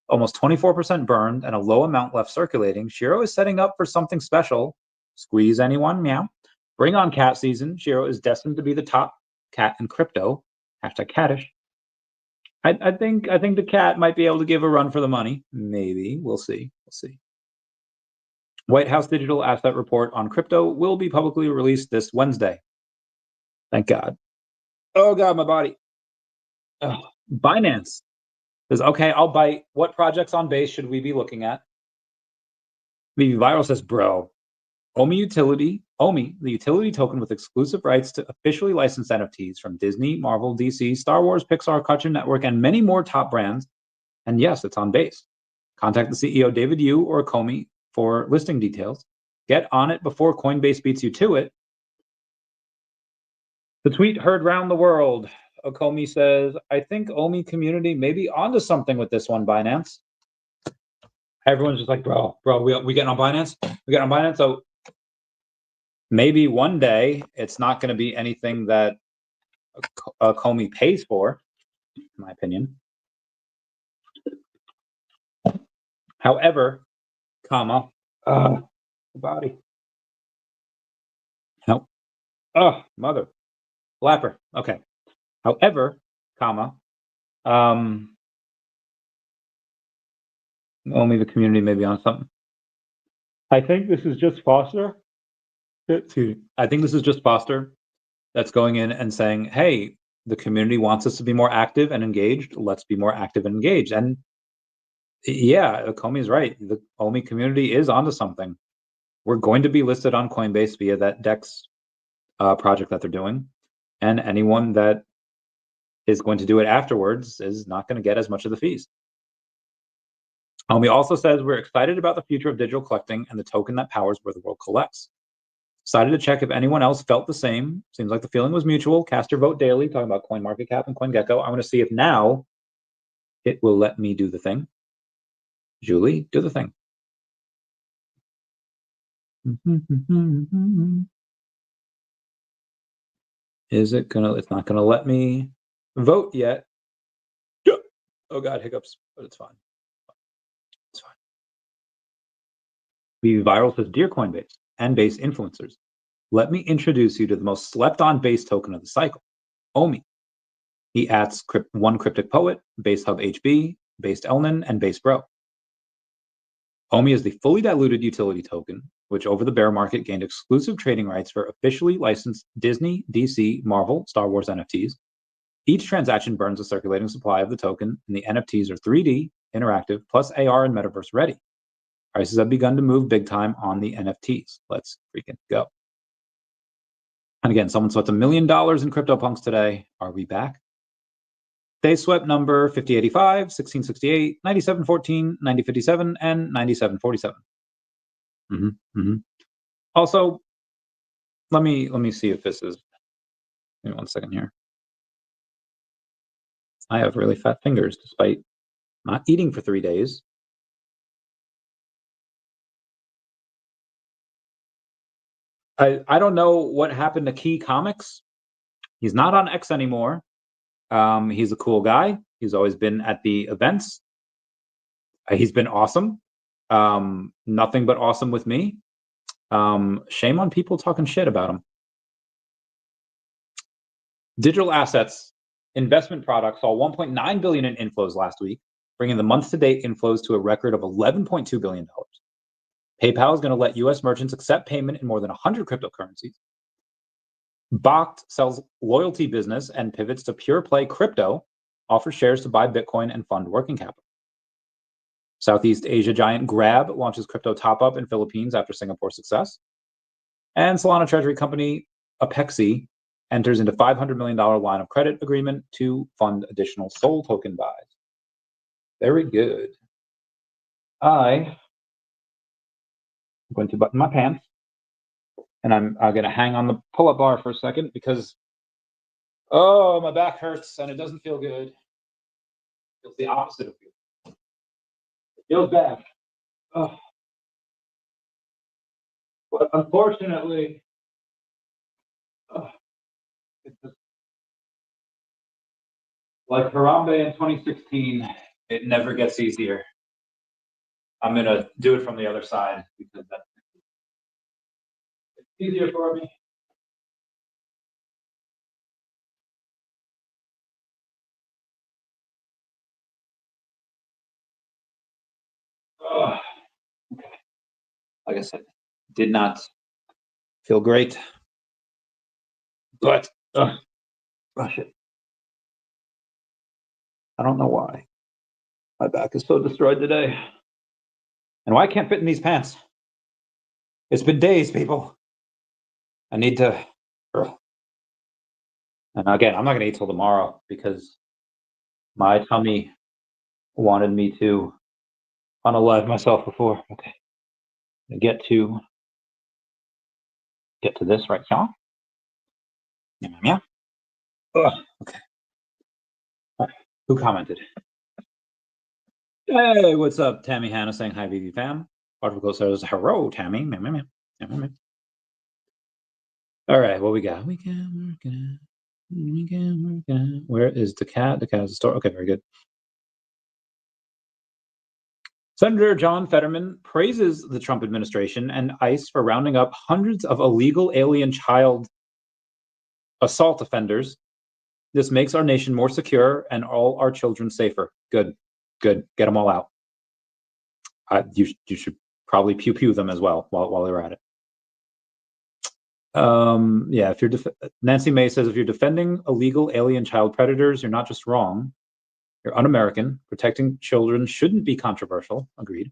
Almost 24% burned and a low amount left circulating. Shiro is setting up for something special. Squeeze anyone, meow. Bring on cat season. Shiro is destined to be the top cat in crypto. Hashtag cattish. I think the cat might be able to give a run for the money. Maybe. We'll see. We'll see. White House digital asset report on crypto will be publicly released this Wednesday. Thank God. Oh God, my body. Ugh. Binance says, okay, I'll bite. What projects on base should we be looking at? VeVe Viral says, bro, OMI, the utility token with exclusive rights to officially licensed NFTs from Disney, Marvel, DC, Star Wars, Pixar, Cartoon Network, and many more top brands. And yes, it's on base. Contact the CEO, David Yu or Komi for listing details. Get on it before Coinbase beats you to it. The tweet heard round the world. Okomi says, I think OMI community may be onto something with this one, Binance. Everyone's just like, bro, we getting on Binance? We getting on Binance? So maybe one day it's not going to be anything that Comey pays for, in my opinion. However, comma, body. Nope. Oh, mother. Flapper. Okay. However, comma, only the community may be on something. I think this is just Foster. I think this is just Foster that's going in and saying, hey, the community wants us to be more active and engaged. Let's be more active and engaged. And yeah, Comey's right. The OMI community is onto something. We're going to be listed on Coinbase via that DEX project that they're doing. And anyone that is going to do it afterwards is not going to get as much of the fees. OMI also says we're excited about the future of digital collecting and the token that powers where the world collects. Decided to check if anyone else felt the same. Seems like the feeling was mutual. Cast your vote daily, talking about CoinMarketCap and CoinGecko. I want to see if now it will let me do the thing. Julie, do the thing. Is it gonna? It's not gonna let me vote yet. Oh god, hiccups, but it's fine. It's fine. VeVe Viral says, "Dear Coinbase and Base influencers, let me introduce you to the most slept-on Base token of the cycle, OMI. He adds one cryptic poet, Base Hub HB, Based Elnan, and Base Bro. OMI is the fully diluted utility token, which over the bear market gained exclusive trading rights for officially licensed Disney, DC, Marvel, Star Wars NFTs. Each transaction burns a circulating supply of the token, and the NFTs are 3D, interactive, plus AR and metaverse ready. Prices have begun to move big time on the NFTs. Let's freaking go." And again, someone swept $1 million in CryptoPunks today. Are we back? They swept number 5085, 1668, 9714, 9057, and 9747. Also, let me see if this is. Give me 1 second here. I have really fat fingers despite not eating for 3 days. I don't know what happened to Key Comics. He's not on X anymore. He's a cool guy. He's always been at the events. He's been awesome. Nothing but awesome with me. Shame on people talking shit about him. Digital assets investment products saw 1.9 billion in inflows last week, bringing the month-to-date inflows to a record of $11.2 billion. PayPal is going to let U.S. merchants accept payment in more than 100 cryptocurrencies. Bakkt sells loyalty business and pivots to pure play crypto, offers shares to buy Bitcoin and fund working capital. Southeast Asia giant Grab launches crypto top-up in Philippines after Singapore success. And Solana treasury company Apexi enters into $500 million line of credit agreement to fund additional SOL token buys. Very good. I'm going to button my pants, and I'm going to hang on the pull-up bar for a second because, oh, my back hurts and it doesn't feel good. It feels the opposite of good. It feels bad. Oh. But unfortunately, it's just like Harambe in 2016, it never gets easier. I'm going to do it from the other side because that's easier for me. Okay. Like I said, did not feel great, but shit. I don't know why my back is so destroyed today, and why I can't fit in these pants. It's been days, people. I need to. And again, I'm not going to eat till tomorrow because my tummy wanted me to unalive myself before. Okay, get to this right now. Yeah. Okay. Who commented? Hey, what's up, Tammy Hannah saying hi, VeVe fam. Article says hello, Tammy. All right, what we got? We can work it. Where is daCat? daCat is a store. Okay, very good. Senator John Fetterman praises the Trump administration and ICE for rounding up hundreds of illegal alien child assault offenders. This makes our nation more secure and all our children safer. Good. Get them all out. You should probably pew them as well while they're at it. Yeah, if you're Nancy May says if you're defending illegal alien child predators, you're not just wrong, you're un-American. Protecting children shouldn't be controversial. Agreed.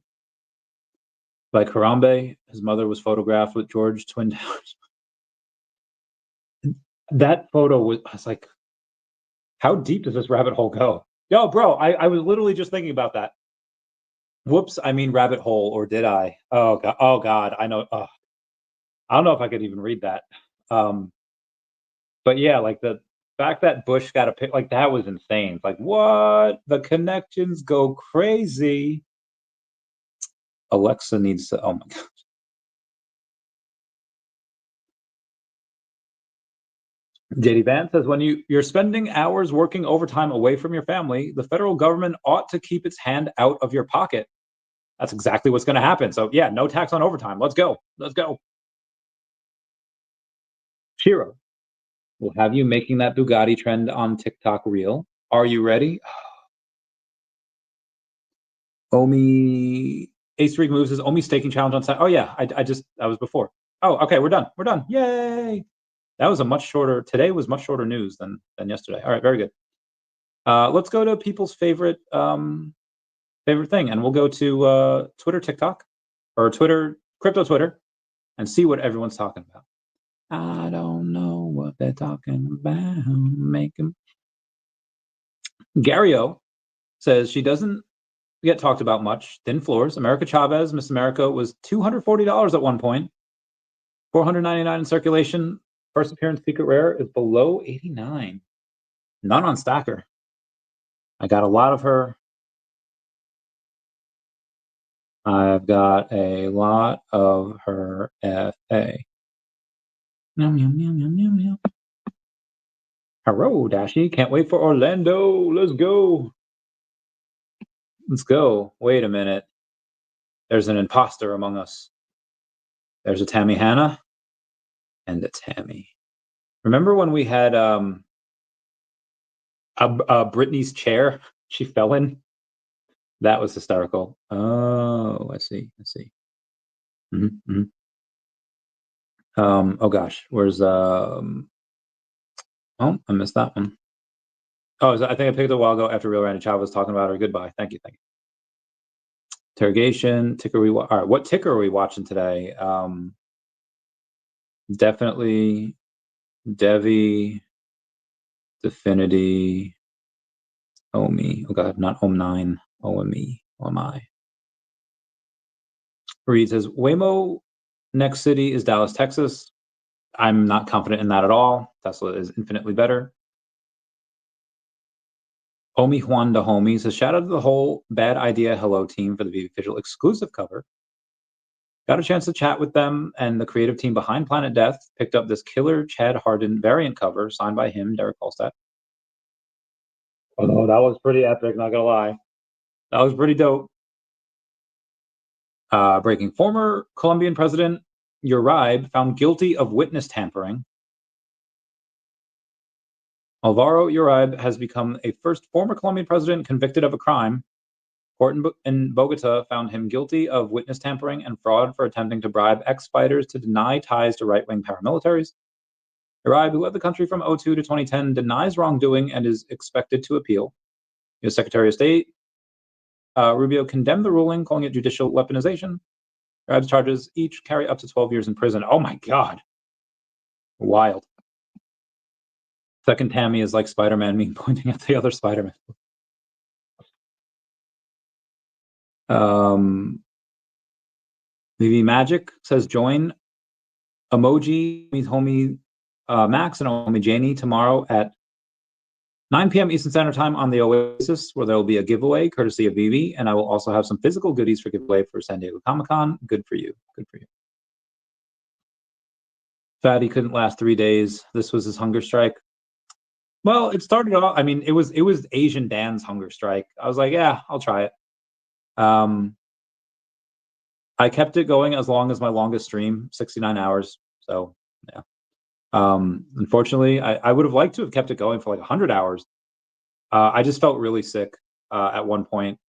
Like Harambe, his mother was photographed with George Twin Towers. That photo was like, how deep does this rabbit hole go? Yo, bro, I was literally just thinking about that. Whoops, I mean rabbit hole, or did I? Oh God, I know. I don't know if I could even read that. But yeah, like the fact that Bush got a pick, like that was insane. It's like, what? The connections go crazy. Alexa needs to, oh my God. JD Vance says, when you're spending hours working overtime away from your family, the federal government ought to keep its hand out of your pocket. That's exactly what's going to happen. So yeah, no tax on overtime. Let's go. Let's go. Shiro, we'll have you making that Bugatti trend on TikTok reel. Are you ready? OMI Ace Rig moves his OMI staking challenge on site. Oh yeah, I was before. Oh, okay, we're done. We're done. Yay! That was a much shorter. Today was much shorter news than yesterday. All right, very good. Let's go to people's favorite favorite thing, and we'll go to Twitter, TikTok, or Twitter, crypto Twitter, and see what everyone's talking about. I don't know what they're talking about. Make them. Gario says she doesn't get talked about much. Thin floors. America Chavez, Miss America, was $240 at one point. $499 in circulation. First appearance secret rare is below 89. None on Stacker. I got a lot of her. I've got a lot of her FA. Hello, Dashi. Can't wait for Orlando. Let's go. Let's go. Wait a minute. There's an imposter among us. There's a Tammy Hannah and a Tammy. Remember when we had Britney's chair she fell in? That was hysterical. Oh, I see. I see. Oh gosh, where's oh, I missed that one. Oh, I think I picked it a while ago after Real Randy Chava was talking about her. Goodbye. Thank you. Thank you. Interrogation ticker. All right, what ticker are we watching today? Definitely DEVVE, Definity, OMI. Oh god, not OM9, OMI, OMI. Reed says Waymo next city is Dallas, Texas. I'm not confident in that at all. Tesla is infinitely better. Omi Juan the Homie says, shout out to the whole Bad Idea Hello team for the VeVe official exclusive cover. Got a chance to chat with them, and the creative team behind Planet Death picked up this killer Chad Harden variant cover signed by him, Derek Kolstad. Oh, that was pretty epic, not gonna lie. That was pretty dope. Breaking. Former Colombian President Uribe found guilty of witness tampering. Alvaro Uribe has become a first former Colombian president convicted of a crime. Court in Bogota found him guilty of witness tampering and fraud for attempting to bribe ex-fighters to deny ties to right-wing paramilitaries. Uribe, who led the country from 2002 to 2010, denies wrongdoing and is expected to appeal. U.S. Secretary of State Rubio condemned the ruling, calling it judicial weaponization. Uribe's charges each carry up to 12 years in prison. Oh my God. Wild. Second Tammy is like Spider-Man meme pointing at the other Spider-Man. VeVe Magic says join emoji homie Max and homie Janie tomorrow at 9 p.m. Eastern Standard Time on the Oasis, where there will be a giveaway courtesy of VeVe, and I will also have some physical goodies for giveaway for San Diego Comic-Con. Good for you. Good for you. Fatty couldn't last 3 days. This was his hunger strike. Well, it started off. I mean, it was Asian Dan's hunger strike. I was like, yeah, I'll try it. I kept it going as long as my longest stream, 69 hours. So yeah. Unfortunately, I would have liked to have kept it going for like 100 hours. I just felt really sick at one point.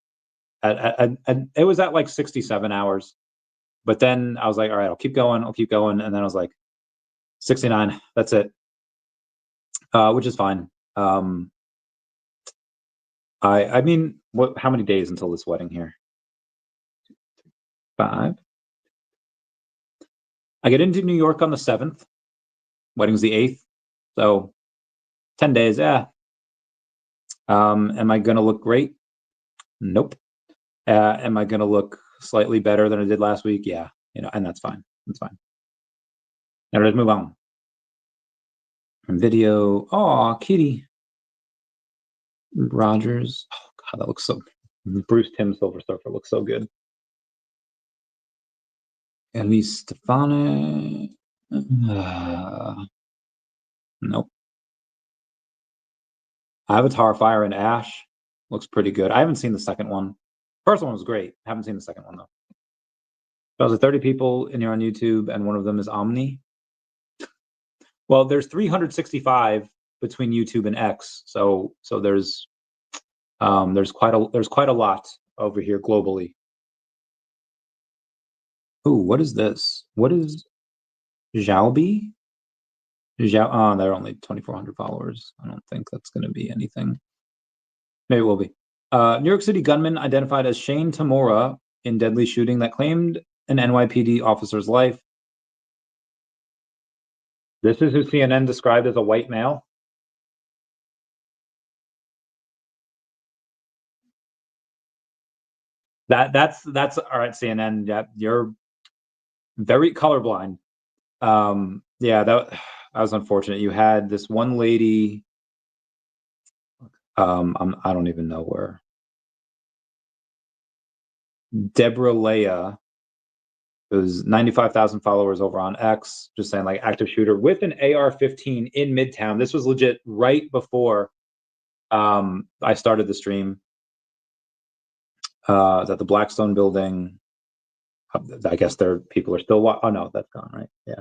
It was at like 67 hours. But then I was like, all right, I'll keep going. And then I was like, 69, that's it. Which is fine. I mean, how many days until this wedding here? 5. I get into New York on the 7th. Wedding's the 8th. So 10 days, yeah. Am I gonna look great? Nope. Am I gonna look slightly better than I did last week? Yeah, and that's fine. That's fine. Now let's move on. Video. Oh, Kitty Rogers. Oh God, that looks so. Bruce Tim Silver Surfer looks so good. Elise Stefani. Nope. Avatar Fire and Ash looks pretty good. I haven't seen the second one. First one was great. Haven't seen the second one though. There's 30 people in here on YouTube, and one of them is Omni. Well, there's 365 between YouTube and X, so there's quite a lot over here globally. Ooh, what is this? What is Xiaobi? They're only 2,400 followers. I don't think that's going to be anything. Maybe it will be. New York City gunman identified as Shane Tamura in deadly shooting that claimed an NYPD officer's life. This is who CNN described as a white male. That's all right, CNN. Yeah, you're very colorblind. Yeah, that was unfortunate. You had this one lady. I don't even know where. Deborah Leah, who's 95,000 followers over on X, just saying like active shooter with an AR-15 in Midtown. This was legit right before I started the stream. At the Blackstone building. I guess people are still. Oh no, that's gone, right? Yeah.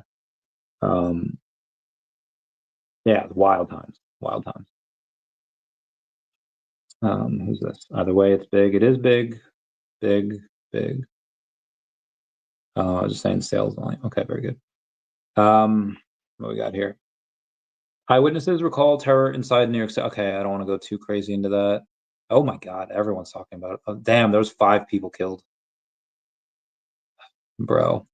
Yeah, wild times. Wild times. Who's this? Either way, it's big. It is big. Big. Just saying sales volume. Okay, very good. What we got here? Eyewitnesses recall terror inside New York City. Okay, I don't want to go too crazy into that. Oh my God, everyone's talking about it. Oh, damn, there was 5 people killed. Bro.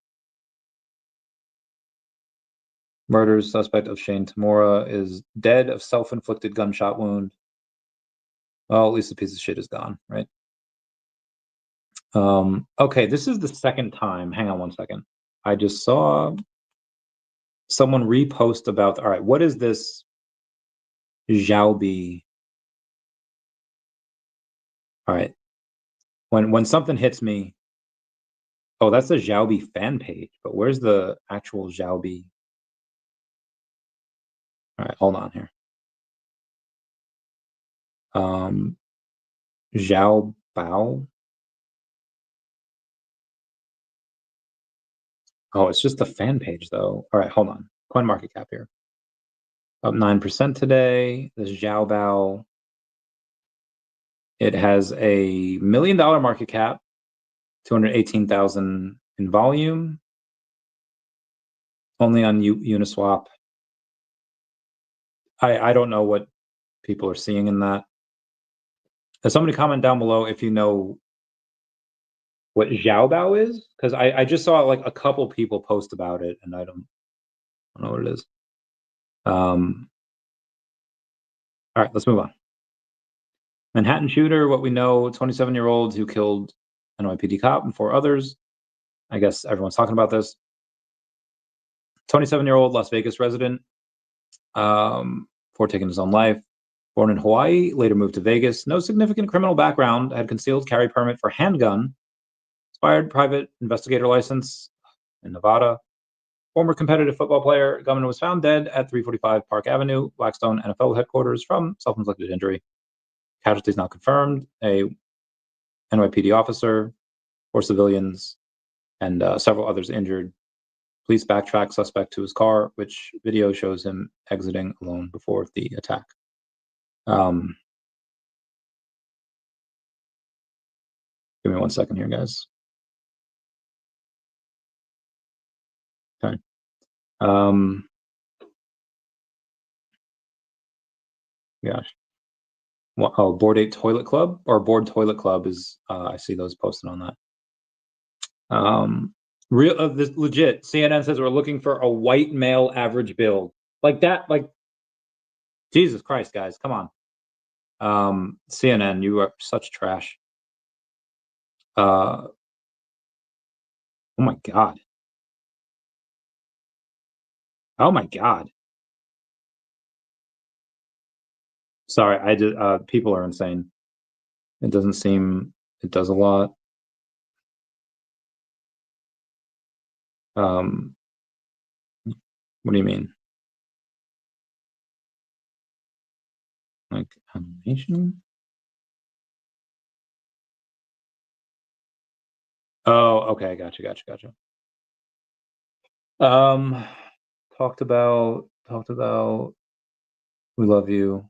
Murder suspect of Shane Tamura is dead of self-inflicted gunshot wound. Well, at least the piece of shit is gone, right? Okay, this is the second time. Hang on one second. I just saw someone repost about, all right, what is this Xiaobi? All right. When something hits me, oh, that's the Xiaobi fan page, but where's the actual Xiaobi? All right, hold on here. Xiao Bao. Oh, it's just the fan page though. All right, hold on. CoinMarketCap here. Up 9% today. This Xiao Bao. It has a $1 million market cap, 218,000 in volume. Only on Uniswap. I don't know what people are seeing in that. Somebody comment down below if you know what Xiaobao is, because I just saw like a couple people post about it, and I don't know what it is. All right, let's move on. Manhattan shooter, what we know, 27-year-old who killed NYPD cop and 4 others. I guess everyone's talking about this. 27-year-old Las Vegas resident, before taking his own life. Born in Hawaii, later moved to Vegas. No significant criminal background, had concealed carry permit for handgun, expired private investigator license in Nevada. Former competitive football player, gunman was found dead at 345 Park Avenue, Blackstone NFL headquarters from self-inflicted injury. Casualties not confirmed. A NYPD officer, 4 civilians, and several others injured. Police backtrack suspect to his car, which video shows him exiting alone before the attack. Give me one second here, guys. Okay. Gosh. Oh, Board 8 Toilet Club, or Board Toilet Club is, I see those posted on that. This legit, CNN says we're looking for a white male average build. Like that, like, Jesus Christ, guys, come on. CNN, you are such trash. Oh my God. Oh my God. Sorry, I did. People are insane. It doesn't seem it does a lot. What do you mean? Like animation. Oh, okay, gotcha. Talked about we love you.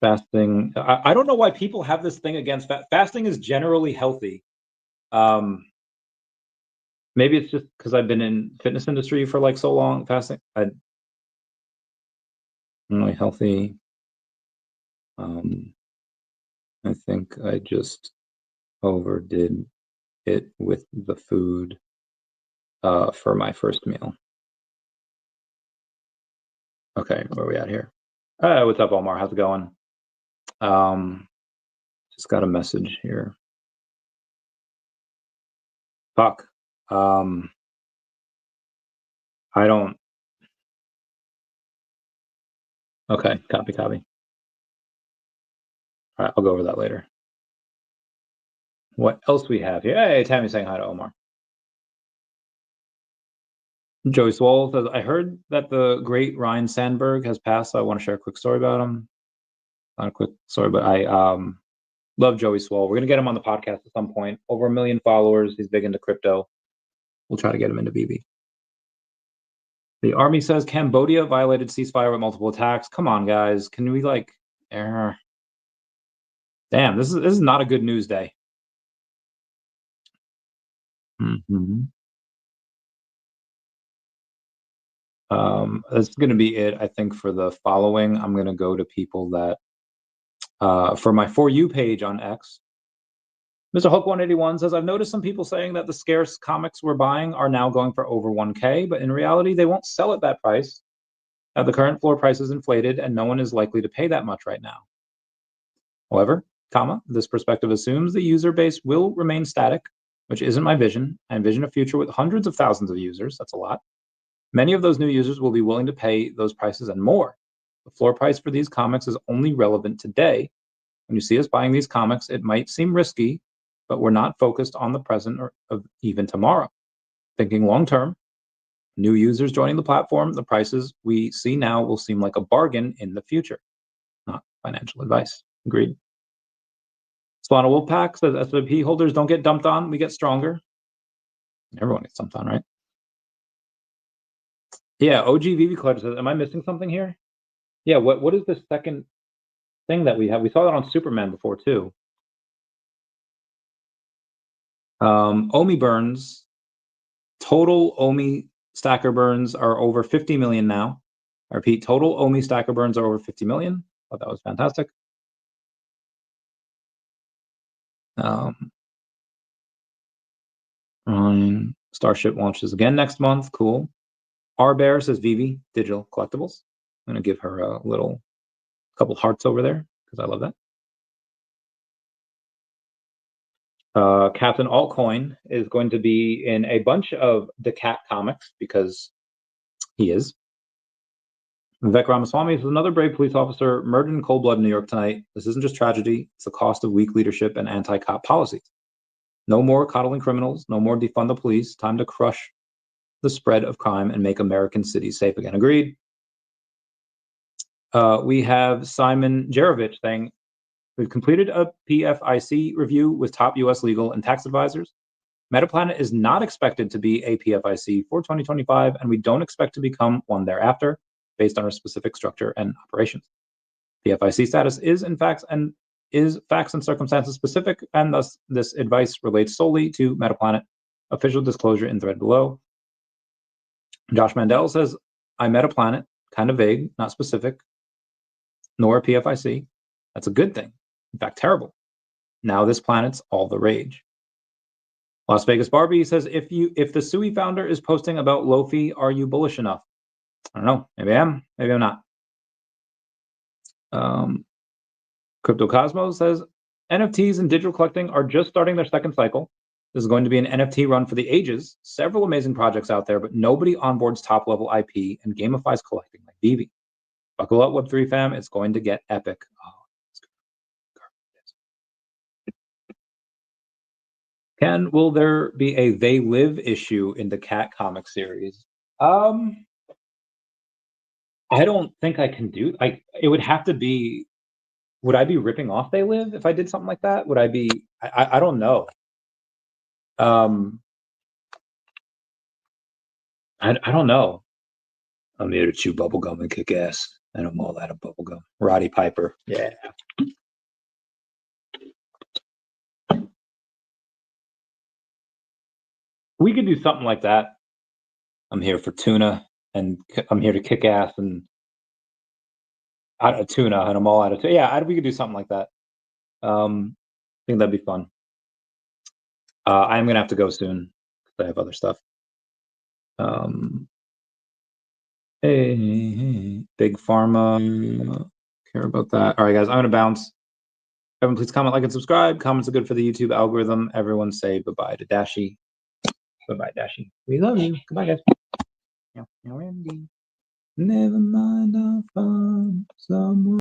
Fasting. I don't know why people have this thing against fasting is generally healthy. Maybe it's just because I've been in fitness industry for like so long. Fasting, I'm really healthy. I think I just overdid it with the food for my first meal. Okay, where are we at here? What's up, Omar? How's it going? Just got a message here. Fuck. I don't. Okay, copy. All right, I'll go over that later. What else we have here? Hey, Tammy's saying hi to Omar. Joey Swole says, I heard that the great Ryan Sandberg has passed, so I want to share a quick story about him. Not a quick story, but I love Joey Swole. We're going to get him on the podcast at some point. Over 1 million followers. He's big into crypto. We'll try to get him into VeVe. The army says Cambodia violated ceasefire with multiple attacks. Come on, guys. Can we like... Damn, this is not a good news day. That's going to be it, I think, for the following. I'm going to go to people that, for my For You page on X, Mr. Hulk181 says, I've noticed some people saying that the scarce comics we're buying are now going for over 1K, but in reality, they won't sell at that price. The current floor price is inflated, and no one is likely to pay that much right now. However, this perspective assumes the user base will remain static, which isn't my vision. I envision a future with hundreds of thousands of users. That's a lot. Many of those new users will be willing to pay those prices and more. The floor price for these comics is only relevant today. When you see us buying these comics, it might seem risky, but we're not focused on the present or even tomorrow. Thinking long term, new users joining the platform, the prices we see now will seem like a bargain in the future. Not financial advice. Agreed. Solana Wolfpack says SWP holders don't get dumped on, we get stronger. Everyone gets dumped on, right? Yeah, OG VeVe Collector says, am I missing something here? Yeah, what is the second thing that we have? We saw that on Superman before too. OMI burns, total OMI stacker burns are over 50 million now. I repeat, total OMI stacker burns are over 50 million. Thought that was fantastic. Starship launches again next month. Cool. R Bear says VeVe Digital Collectibles. I'm gonna give her a couple hearts over there because I love that. Captain Altcoin is going to be in a bunch of daCat comics because he is. Vivek Ramaswamy is another brave police officer murdered in cold blood in New York tonight. This isn't just tragedy, it's the cost of weak leadership and anti-cop policies. No more coddling criminals, no more defund the police. Time to crush the spread of crime and make American cities safe again. Agreed. We have Simon Jerovich saying, we've completed a PFIC review with top US legal and tax advisors. Metaplanet is not expected to be a PFIC for 2025, and we don't expect to become one thereafter based on our specific structure and operations. PFIC status is facts and circumstances specific, and thus this advice relates solely to Metaplanet. Official disclosure in thread below. Josh Mandel says, I Metaplanet, kind of vague, not specific, nor a PFIC. That's a good thing. In fact, terrible. Now this planet's all the rage. Las Vegas Barbie says, if the Sui founder is posting about Lofi, are you bullish enough? I don't know. Maybe I am. Maybe I'm not. Crypto Cosmos says, NFTs and digital collecting are just starting their second cycle. This is going to be an NFT run for the ages. Several amazing projects out there, but nobody onboards top-level IP and gamifies collecting like VeVe. Buckle up, Web3 fam. It's going to get epic. Will there be a They Live issue in the Cat comic series? I don't think I can do. It would have to be. Would I be ripping off They Live if I did something like that? Would I be? I don't know. I don't know. I'm here to chew bubblegum and kick ass, and I'm all out of bubblegum. Roddy Piper. Yeah. We could do something like that. I'm here for tuna, and I'm here to kick ass and out of tuna, and I'm all out of tuna. Yeah, we could do something like that. I think that'd be fun. I'm gonna have to go soon because I have other stuff. Hey, big pharma. Care about that. All right, guys, I'm gonna bounce. Everyone, please comment, like, and subscribe. Comments are good for the YouTube algorithm. Everyone say bye-bye to Dashi. Bye-bye, Dashi. We love you. Goodbye, guys. Never mind, I'll find someone.